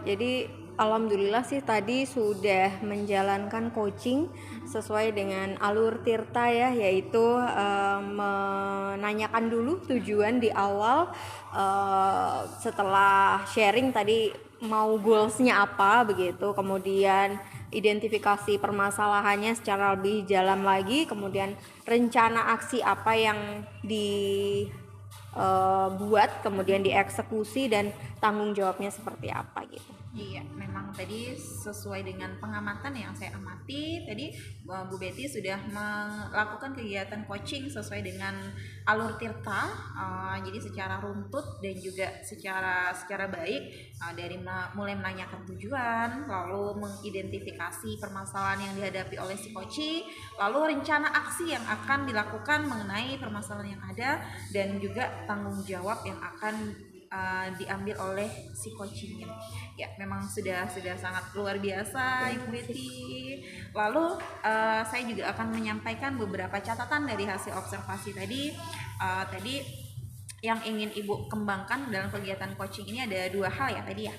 Jadi alhamdulillah sih tadi sudah menjalankan coaching sesuai dengan alur Tirta ya, yaitu menanyakan dulu tujuan di awal, setelah sharing tadi mau goalsnya apa begitu, kemudian identifikasi permasalahannya secara lebih dalam lagi, kemudian rencana aksi apa yang buat, kemudian dieksekusi dan tanggung jawabnya seperti apa gitu. Iya, memang tadi sesuai dengan pengamatan yang saya amati tadi, Bu Betty sudah melakukan kegiatan coaching sesuai dengan alur Tirta, jadi secara runtut dan juga secara baik, dari mulai menanyakan tujuan, lalu mengidentifikasi permasalahan yang dihadapi oleh si coach, lalu rencana aksi yang akan dilakukan mengenai permasalahan yang ada, dan juga tanggung jawab yang akan diambil oleh si coachingnya. Ya, memang sudah sangat luar biasa Ibu Betty. Lalu saya juga akan menyampaikan beberapa catatan dari hasil observasi tadi. Tadi yang ingin Ibu kembangkan dalam kegiatan coaching ini ada dua hal ya tadi ya,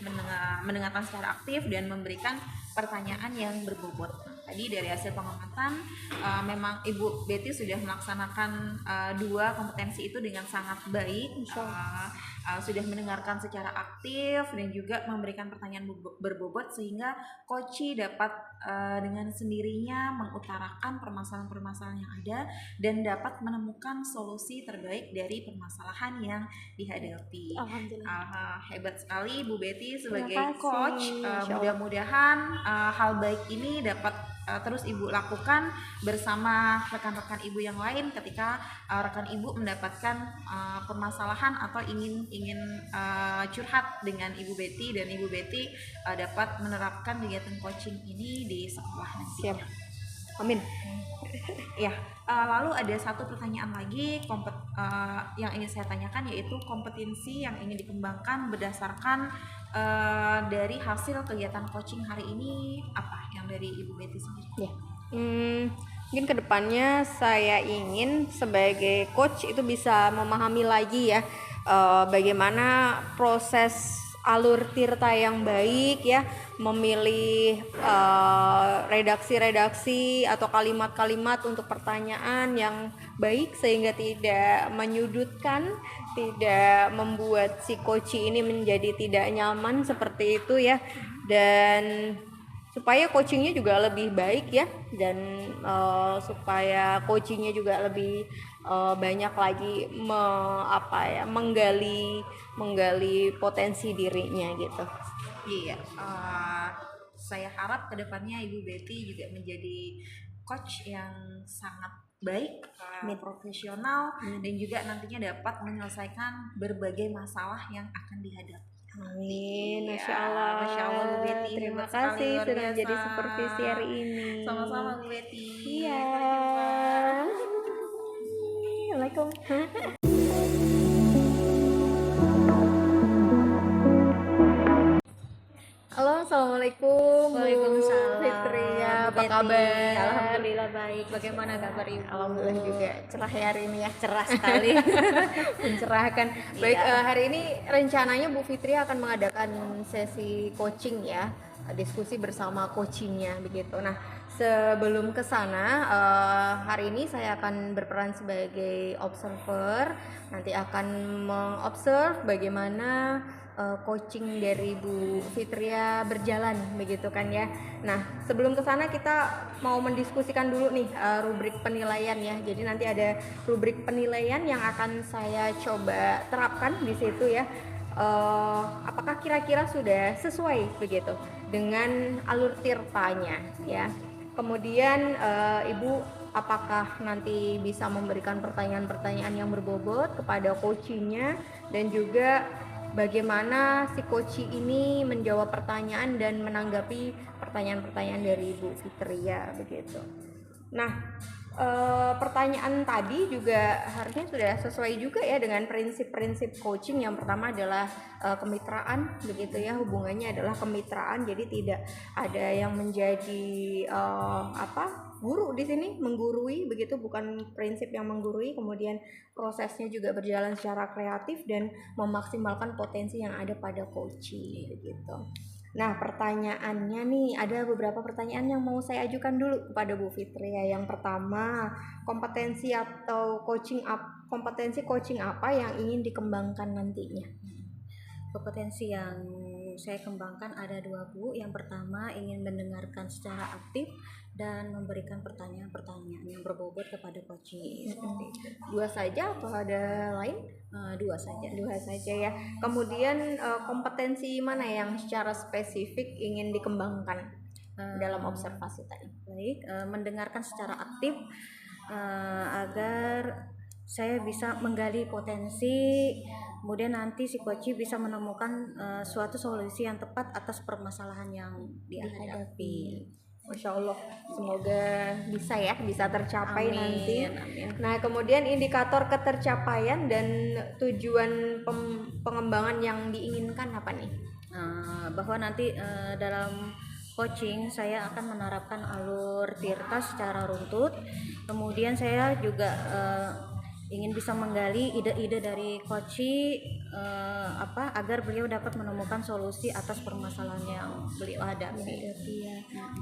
mendengarkan secara aktif dan memberikan pertanyaan yang berbobot. Tadi dari hasil pengamatan memang Ibu Betty sudah melaksanakan dua kompetensi itu dengan sangat baik. Sudah mendengarkan secara aktif dan juga memberikan pertanyaan berbobot sehingga coach dapat dengan sendirinya mengutarakan permasalahan-permasalahan yang ada dan dapat menemukan solusi terbaik dari permasalahan yang dihadapi. Hebat sekali Bu Betty sebagai coach. Mudah-mudahan hal baik ini dapat terus Ibu lakukan bersama rekan-rekan Ibu yang lain ketika rekan Ibu mendapatkan permasalahan atau ingin curhat dengan Ibu Betty, dan Ibu Betty dapat menerapkan kegiatan coaching ini di sekolah nanti. Siap. Amin. Ya, lalu ada satu pertanyaan lagi yang ingin saya tanyakan, yaitu kompetensi yang ingin dikembangkan berdasarkan dari hasil kegiatan coaching hari ini apa yang dari Ibu Betty sendiri? Ya. Mungkin kedepannya saya ingin sebagai coach itu bisa memahami lagi ya bagaimana proses alur Tirta yang baik ya, memilih redaksi-redaksi atau kalimat-kalimat untuk pertanyaan yang baik sehingga tidak menyudutkan, tidak membuat si coach ini menjadi tidak nyaman seperti itu ya, dan supaya coachingnya juga lebih baik ya, dan supaya coachingnya juga lebih banyak lagi menggali potensi dirinya gitu. Iya, saya harap kedepannya Ibu Betty juga menjadi coach yang sangat baik, profesional, dan juga nantinya dapat menyelesaikan berbagai masalah yang akan dihadapi. Amin, Iya, Masya Allah. Masya Allah Bu Betty, Terima hebat sekali, kasih luar sudah biasa. menjadi supervisi hari ini. Sama-sama Bu Betty. Iya. Sampai jumpa. Assalamualaikum. Halo, assalamualaikum. Bu Waalaikumsalam. Fitria, Bu apa Betty. kabar? Alhamdulillah baik. Bagaimana kabar Ibu? Alhamdulillah juga cerah ya hari ini ya. Cerah sekali. Mencerahkan. Baik, Iya. hari ini rencananya Bu Fitri akan mengadakan sesi coaching ya, diskusi bersama coachingnya begitu. Nah, sebelum ke sana, hari ini saya akan berperan sebagai observer. Nanti akan mengobserv bagaimana coaching dari Bu Fitria berjalan begitu kan ya. Nah, sebelum ke sana kita mau mendiskusikan dulu nih rubrik penilaian ya. Jadi nanti ada rubrik penilaian yang akan saya coba terapkan di situ ya. Apakah kira-kira sudah sesuai begitu dengan alur tirtanya ya. Kemudian Ibu apakah nanti bisa memberikan pertanyaan-pertanyaan yang berbobot kepada coachingnya, dan juga bagaimana si coach ini menjawab pertanyaan dan menanggapi pertanyaan-pertanyaan dari Ibu Fitria begitu. Nah, pertanyaan tadi juga harusnya sudah sesuai juga ya dengan prinsip-prinsip coaching. Yang pertama adalah kemitraan begitu ya, hubungannya adalah kemitraan, jadi tidak ada yang menjadi guru di sini, menggurui begitu, bukan prinsip yang menggurui. Kemudian prosesnya juga berjalan secara kreatif dan memaksimalkan potensi yang ada pada coaching begitu. Nah, pertanyaannya nih, ada beberapa pertanyaan yang mau saya ajukan dulu kepada Bu Fitri ya. Yang pertama, kompetensi coaching apa yang ingin dikembangkan nantinya? Kompetensi yang saya kembangkan ada 2, Bu. Yang pertama, ingin mendengarkan secara aktif dan memberikan pertanyaan-pertanyaan yang berbobot kepada coaching. Seperti itu. 2 saja atau ada lain? 2 saja. 2 saja ya. Kemudian kompetensi mana yang secara spesifik ingin dikembangkan dalam observasi tadi? Baik, mendengarkan secara aktif agar saya bisa menggali potensi, kemudian nanti si coach bisa menemukan suatu solusi yang tepat atas permasalahan yang dihadapi. Masya Allah, semoga bisa tercapai Amin, nanti. amin. Nah, kemudian indikator ketercapaian dan tujuan pengembangan yang diinginkan apa nih? Bahwa nanti dalam coaching saya akan menerapkan alur tirta secara runtut. Kemudian saya juga ingin bisa menggali ide-ide dari coach agar beliau dapat menemukan solusi atas permasalahan yang beliau hadapi.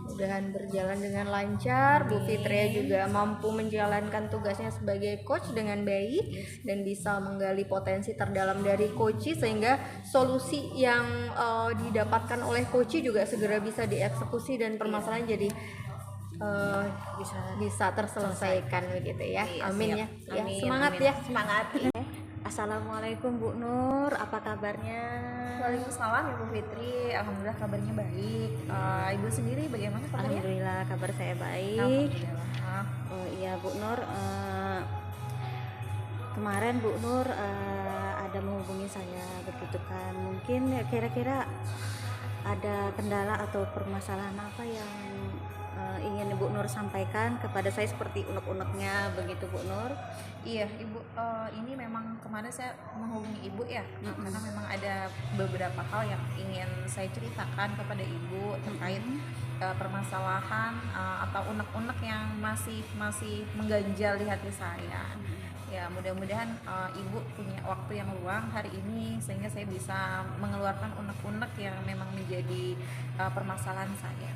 Mudah-mudahan berjalan dengan lancar. Bu Fitria juga mampu menjalankan tugasnya sebagai coach dengan baik dan bisa menggali potensi terdalam dari coach sehingga solusi yang didapatkan oleh coach juga segera bisa dieksekusi dan permasalahan jadi bisa terselesaikan begitu ya. Amin ya. Amin, Semangat amin. ya, semangat. Assalamualaikum Bu Nur, apa kabarnya? Waalaikumsalam Ibu Fitri, alhamdulillah kabarnya baik. Ibu sendiri bagaimana kabarnya? Alhamdulillah kabar saya baik. Alhamdulillah. Oh iya Bu Nur, kemarin Bu Nur ada menghubungi saya begitu kan, mungkin ya kira-kira ada kendala atau permasalahan apa yang ingin Bu Nur sampaikan kepada saya seperti unek-uneknya begitu Bu Nur? Iya Ibu, ini memang kemarin saya menghubungi Ibu ya, karena memang ada beberapa hal yang ingin saya ceritakan kepada Ibu terkait permasalahan atau unek-unek yang masih mengganjal di hati saya. Ya mudah-mudahan Ibu punya waktu yang luang hari ini sehingga saya bisa mengeluarkan unek-unek yang memang menjadi permasalahan saya.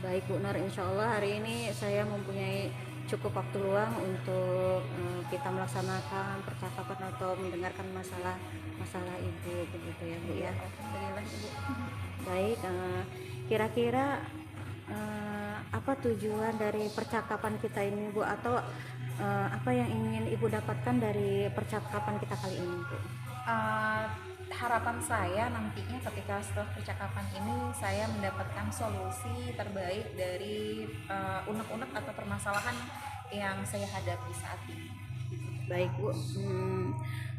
Baik Bu Nur, insya Allah hari ini saya mempunyai cukup waktu luang untuk kita melaksanakan percakapan atau mendengarkan masalah Ibu begitu ya Bu ya. Alhamdulillah Ibu. Baik, kira-kira apa tujuan dari percakapan kita ini Bu, atau apa yang ingin Ibu dapatkan dari percakapan kita kali ini Bu? Harapan saya nantinya ketika setelah percakapan ini saya mendapatkan solusi terbaik dari unek-unek atau permasalahan yang saya hadapi saat ini. Baik Bu,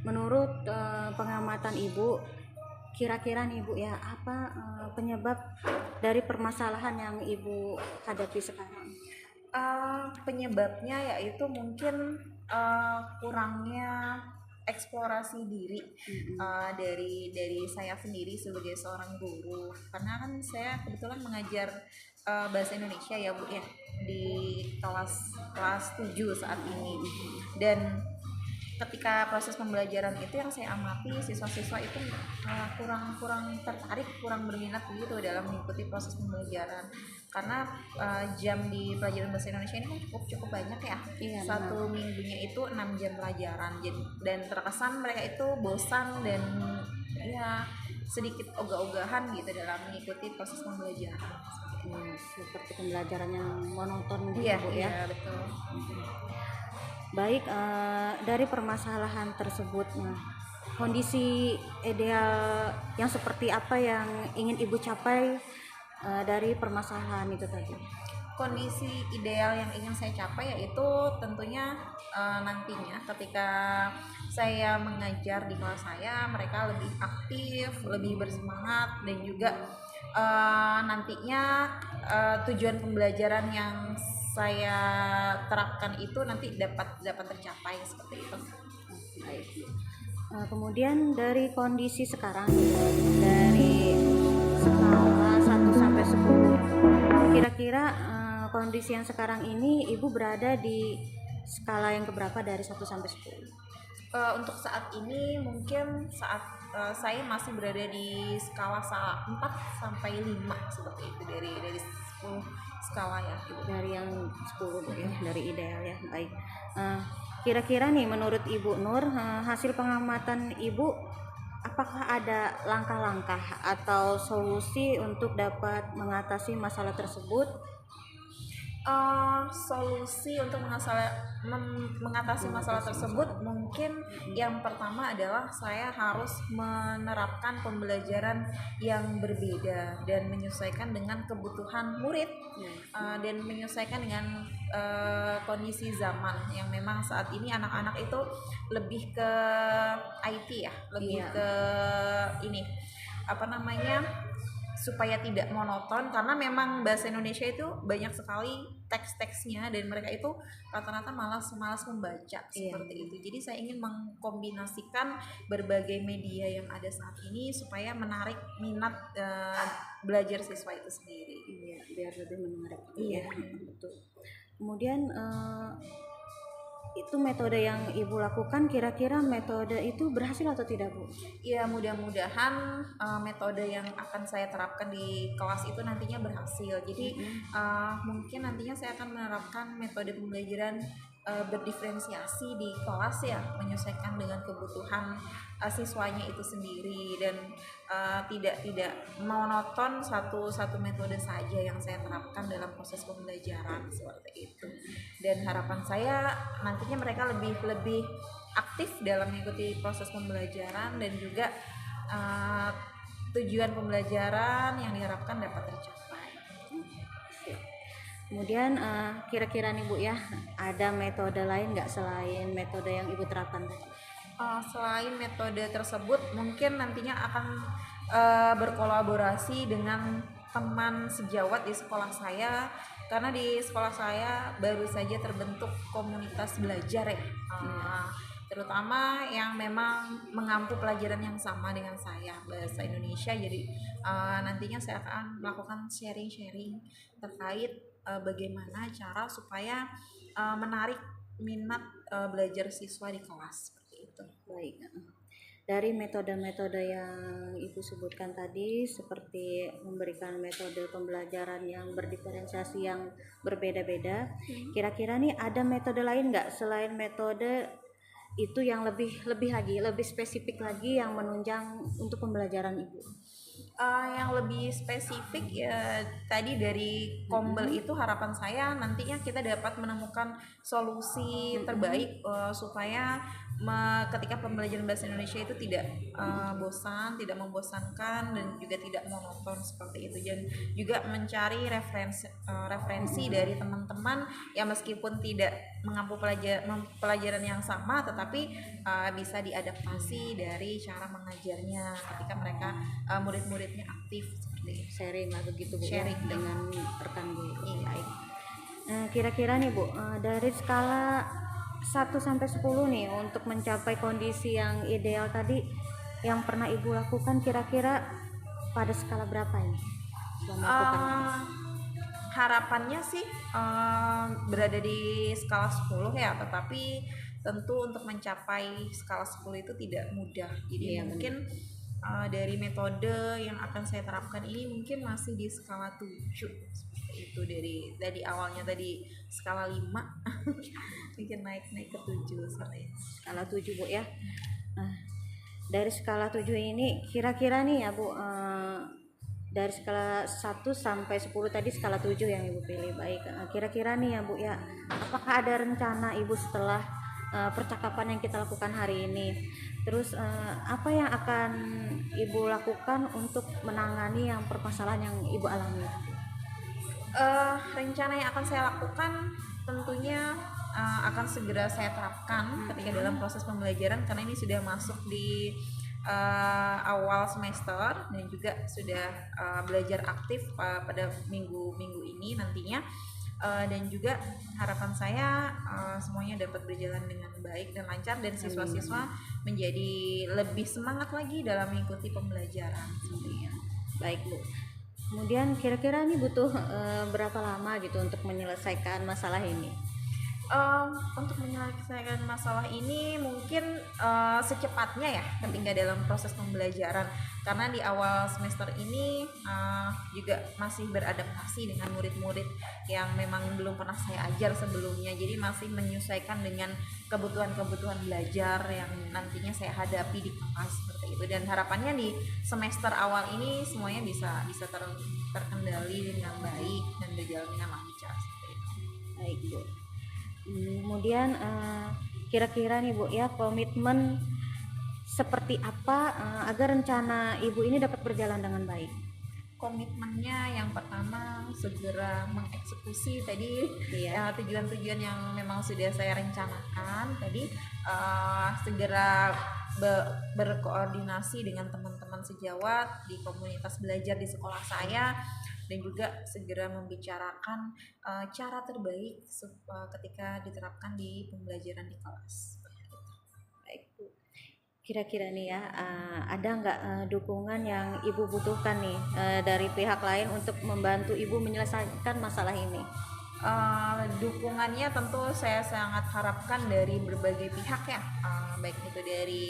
menurut pengamatan Ibu, kira-kira nih Bu ya, apa penyebab dari permasalahan yang Ibu hadapi sekarang? Penyebabnya yaitu mungkin kurangnya eksplorasi diri dari saya sendiri sebagai seorang guru, karena kan saya kebetulan mengajar bahasa Indonesia ya Bu ya di kelas 7 saat ini, dan ketika proses pembelajaran itu yang saya amati siswa-siswa itu kurang tertarik, kurang berminat begitu dalam mengikuti proses pembelajaran, karena jam di pelajaran bahasa Indonesia ini kan cukup banyak ya. Satu minggunya itu 6 jam pelajaran, dan terkesan mereka itu bosan dan ya sedikit ogah-ogahan gitu dalam mengikuti proses pembelajaran. Seperti pembelajaran yang monoton gitu Iya, Bu ya. iya betul. Baik, dari permasalahan tersebut, kondisi ideal yang seperti apa yang ingin Ibu capai dari permasalahan itu tadi? Kondisi ideal yang ingin saya capai yaitu tentunya nantinya ketika saya mengajar di kelas saya, mereka lebih aktif, lebih bersemangat, dan juga nantinya tujuan pembelajaran yang saya terapkan itu nanti dapat tercapai seperti itu. Baik. Kemudian dari kondisi sekarang, dari skala 1 sampai 10, kira-kira kondisi yang sekarang ini Ibu berada di skala yang keberapa dari 1 sampai 10? Untuk saat ini mungkin saat saya masih berada di skala 4 sampai 5 seperti itu, dari 10 skala ya Ibu. Dari yang 10 Bu ya, dari ideal ya. Baik. Kira-kira nih menurut Ibu Nur, hasil pengamatan Ibu, apakah ada langkah-langkah atau solusi untuk dapat mengatasi masalah tersebut? Solusi untuk mengatasi masalah tersebut mungkin yang pertama adalah saya harus menerapkan pembelajaran yang berbeda dan menyesuaikan dengan kebutuhan murid, dan menyesuaikan dengan kondisi zaman yang memang saat ini anak-anak itu lebih ke IT ya, lebih ke ini apa namanya, supaya tidak monoton, karena memang bahasa Indonesia itu banyak sekali teks-teksnya dan mereka itu rata-rata malas membaca seperti itu. Jadi saya ingin mengkombinasikan berbagai media yang ada saat ini supaya menarik minat belajar siswa itu sendiri. Iya, biar lebih menarik. Iya, betul. Kemudian itu metode yang Ibu lakukan, kira-kira metode itu berhasil atau tidak Bu? Ya, mudah-mudahan metode yang akan saya terapkan di kelas itu nantinya berhasil. Jadi mungkin nantinya saya akan menerapkan metode pembelajaran berdiferensiasi di kelas ya, menyesuaikan dengan kebutuhan siswanya itu sendiri, dan tidak monoton satu metode saja yang saya terapkan dalam proses pembelajaran seperti itu. Dan harapan saya nantinya mereka lebih aktif dalam mengikuti proses pembelajaran, dan juga tujuan pembelajaran yang diharapkan dapat tercapai. Kemudian kira-kira nih Bu ya, ada metode lain nggak selain metode yang Ibu terapkan tadi? Selain metode tersebut, mungkin nantinya akan berkolaborasi dengan teman sejawat di sekolah saya, karena di sekolah saya baru saja terbentuk komunitas belajar ya, terutama yang memang mengampu pelajaran yang sama dengan saya, bahasa Indonesia. Jadi nantinya saya akan melakukan sharing-sharing terkait bagaimana cara supaya menarik minat belajar siswa di kelas seperti itu. Baik. Dari metode-metode yang Ibu sebutkan tadi, seperti memberikan metode pembelajaran yang berdiferensiasi yang berbeda-beda, kira-kira nih ada metode lain nggak selain metode itu yang lebih lagi, lebih spesifik lagi yang menunjang untuk pembelajaran Ibu? Yang lebih spesifik ya tadi dari Kombel itu, harapan saya nantinya kita dapat menemukan solusi terbaik supaya ketika pembelajaran bahasa Indonesia itu tidak bosan, tidak membosankan, dan juga tidak monoton seperti itu. Dan juga mencari referensi dari teman-teman yang meskipun tidak mengampu pelajaran yang sama, tetapi bisa diadaptasi dari cara mengajarnya ketika mereka murid-muridnya aktif seperti itu. Sharing lah begitu Bu, Sharing dengan rekan Bu. Iya. Baik. Kira-kira nih Bu, dari skala 1 sampai 10 nih untuk mencapai kondisi yang ideal tadi yang pernah Ibu lakukan, kira-kira pada skala berapa ini? Harapannya sih berada di skala 10 ya, tetapi tentu untuk mencapai skala 10 itu tidak mudah. Jadi mungkin dari metode yang akan saya terapkan ini mungkin masih di skala 7 seperti itu. Dari awalnya tadi skala 5 mungkin naik ke 7 seperti itu. Skala 7 Bu ya. Dari skala 7 ini kira-kira nih ya Bu, dari skala 1 sampai 10 tadi skala 7 yang Ibu pilih. Baik, kira-kira nih ya Bu ya, apakah ada rencana Ibu setelah percakapan yang kita lakukan hari ini? Terus apa yang akan Ibu lakukan untuk menangani yang permasalahan yang Ibu alami? Rencana yang akan saya lakukan tentunya akan segera saya terapkan ketika dalam proses pembelajaran, karena ini sudah masuk di awal semester dan juga sudah belajar aktif pada minggu-minggu ini nantinya, dan juga harapan saya semuanya dapat berjalan dengan baik dan lancar, dan siswa-siswa menjadi lebih semangat lagi dalam mengikuti pembelajaran. Baik Bu, Kemudian kira-kira ini butuh berapa lama gitu untuk menyelesaikan masalah ini? Untuk menyelesaikan masalah ini mungkin secepatnya ya ketika dalam proses pembelajaran, karena di awal semester ini juga masih beradaptasi dengan murid-murid yang memang belum pernah saya ajar sebelumnya, jadi masih menyesuaikan dengan kebutuhan-kebutuhan belajar yang nantinya saya hadapi di kelas seperti itu, dan harapannya di semester awal ini semuanya bisa terkendali dengan baik dan berjalan dengan lancar seperti itu. Baik Bu. Kemudian kira-kira nih Bu ya, komitmen seperti apa agar rencana Ibu ini dapat berjalan dengan baik? Komitmennya yang pertama segera mengeksekusi tadi tujuan-tujuan yang memang sudah saya rencanakan tadi, segera berkoordinasi dengan teman-teman sejawat di komunitas belajar di sekolah saya, dan juga segera membicarakan cara terbaik ketika diterapkan di pembelajaran di kelas. Baik Bu. Kira-kira nih ya, ada nggak dukungan yang Ibu butuhkan nih dari pihak lain untuk membantu Ibu menyelesaikan masalah ini? Dukungannya tentu saya sangat harapkan dari berbagai pihak ya, baik itu dari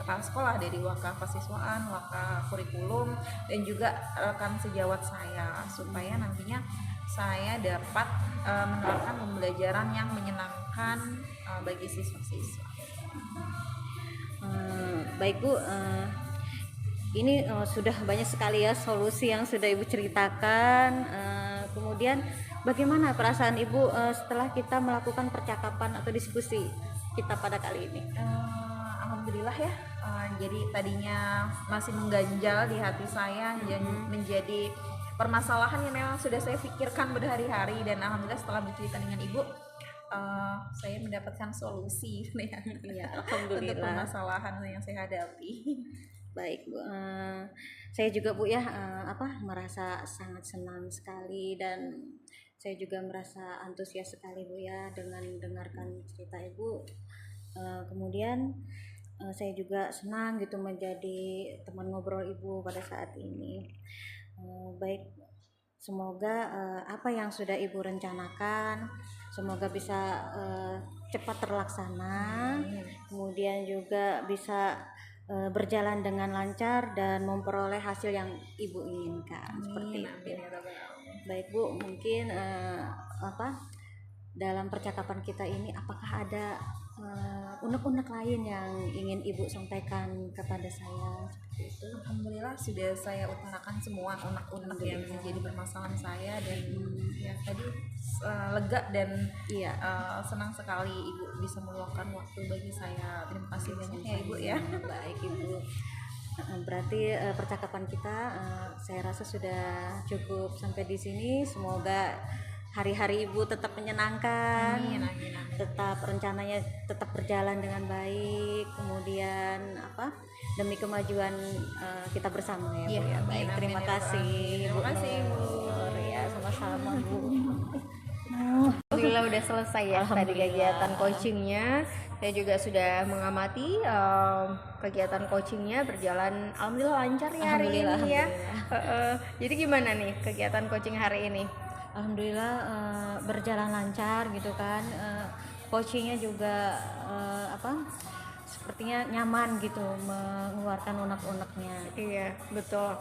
kepala sekolah, dari wakasiswaan, kurikulum, dan juga rekan sejawat saya, supaya nantinya saya dapat menerapkan pembelajaran yang menyenangkan bagi siswa-siswa. Baik Bu, ini sudah banyak sekali ya solusi yang sudah Ibu ceritakan. Kemudian bagaimana perasaan Ibu setelah kita melakukan percakapan atau diskusi kita pada kali ini? Alhamdulillah ya, jadi tadinya masih mengganjal di hati saya dan menjadi permasalahan yang memang sudah saya pikirkan berhari-hari, dan alhamdulillah setelah bercerita dengan Ibu, saya mendapatkan solusi Ya, untuk alhamdulillah. permasalahan yang saya hadapi. Baik Bu, saya juga Bu ya merasa sangat senang sekali, dan saya juga merasa antusias sekali Bu ya dengan mendengarkan cerita Ibu. Kemudian saya juga senang gitu menjadi teman ngobrol Ibu pada saat ini. Baik, semoga apa yang sudah Ibu rencanakan semoga bisa cepat terlaksana, kemudian juga bisa berjalan dengan lancar dan memperoleh hasil yang Ibu inginkan. Seperti itu. Baik Bu, mungkin dalam percakapan kita ini apakah ada unek-unek lain yang ingin Ibu sampaikan kepada saya seperti itu? Alhamdulillah sudah saya utarakan semua unek-unek yang menjadi permasalahan saya, dan ya tadi lega dan senang sekali Ibu bisa meluangkan waktu bagi saya. Terima kasih banyak ya Ibu ya. Baik Ibu, berarti percakapan kita saya rasa sudah cukup sampai di sini. Semoga hari-hari Ibu tetap menyenangkan, Amin. tetap rencananya tetap berjalan dengan baik, kemudian demi kemajuan kita bersama ya Bu ya. Baik, terima kasih Bu. Terima kasih Bu. Ya, sama-sama Bu. Alhamdulillah udah selesai ya tadi kegiatan coachingnya. Saya juga sudah mengamati kegiatan coachingnya berjalan alhamdulillah lancar ya hari ini ya. Jadi gimana nih kegiatan coaching hari ini? Alhamdulillah berjalan lancar gitu kan. Coachingnya juga sepertinya nyaman gitu mengeluarkan unek-uneknya. Iya, betul.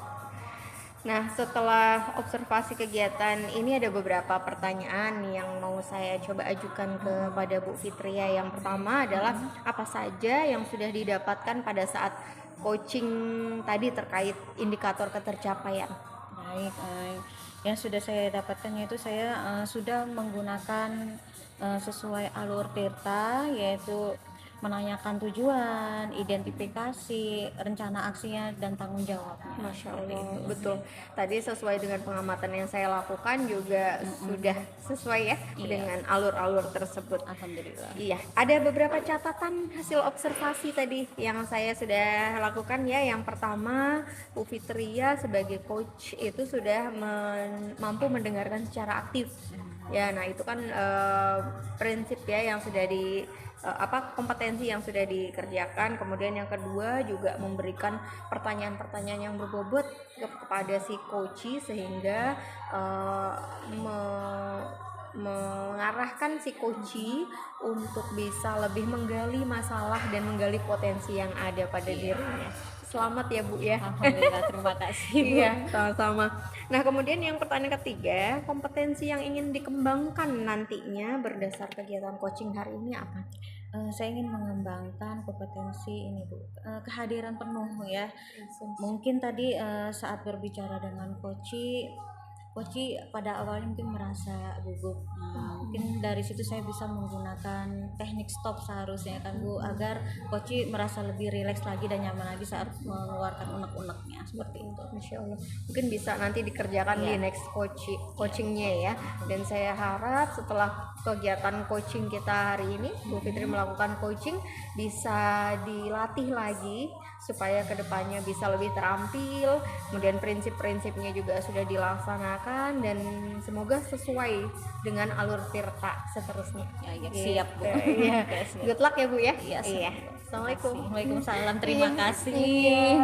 Nah, setelah observasi kegiatan ini ada beberapa pertanyaan yang mau saya coba ajukan kepada Bu Fitria. Yang pertama adalah apa saja yang sudah didapatkan pada saat coaching tadi terkait indikator ketercapaian? Baik, yang sudah saya dapatkan yaitu saya sudah menggunakan sesuai alur Tirta, yaitu menanyakan tujuan, identifikasi, rencana aksinya, dan tanggung jawabnya. Masya Allah, betul. Tadi sesuai dengan pengamatan yang saya lakukan juga sudah sesuai ya dengan alur-alur tersebut. Alhamdulillah. Iya, ada beberapa catatan hasil observasi tadi yang saya sudah lakukan ya. Yang pertama, Bu Fitria sebagai coach itu sudah mampu mendengarkan secara aktif. Ya, nah itu kan prinsip ya yang sudah di kompetensi yang sudah dikerjakan. Kemudian yang kedua juga memberikan pertanyaan-pertanyaan yang berbobot kepada si coach sehingga mengarahkan si coach untuk bisa lebih menggali masalah dan menggali potensi yang ada pada dirinya. Selamat ya Bu ya. Alhamdulillah, terima kasih Bu. Iya, sama-sama. Nah, kemudian yang pertanyaan ketiga, kompetensi yang ingin dikembangkan nantinya berdasar kegiatan coaching hari ini apa? Saya ingin mengembangkan kompetensi ini Bu, kehadiran penuh ya. Mungkin tadi saat berbicara dengan Koci pada awalnya mungkin merasa gugup. Mungkin dari situ saya bisa menggunakan teknik stop seharusnya kan Bu, agar Koci merasa lebih rileks lagi dan nyaman lagi saat mengeluarkan unek-uneknya seperti itu. Masya Allah. Mungkin bisa nanti dikerjakan di next coachingnya ya. Dan saya harap setelah kegiatan coaching kita hari ini, Bu Fitri melakukan coaching, bisa dilatih lagi supaya kedepannya bisa lebih terampil. Kemudian prinsip-prinsipnya juga sudah dilaksanakan dan semoga sesuai dengan alur tirta seterusnya. Ya, siap Bu. Iya. Good luck ya Bu ya. Iya. Assalamualaikum. Waalaikumsalam. Terima kasih.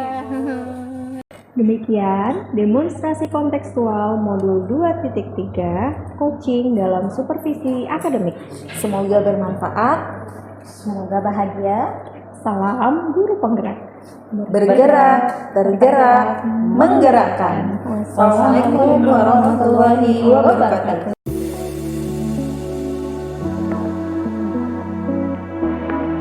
Demikian demonstrasi kontekstual modul 2.3 coaching dalam supervisi akademik. Semoga bermanfaat, semoga bahagia. Salam guru penggerak. Bergerak, tergerak, menggerakkan. Wassalamualaikum warahmatullahi wabarakatuh.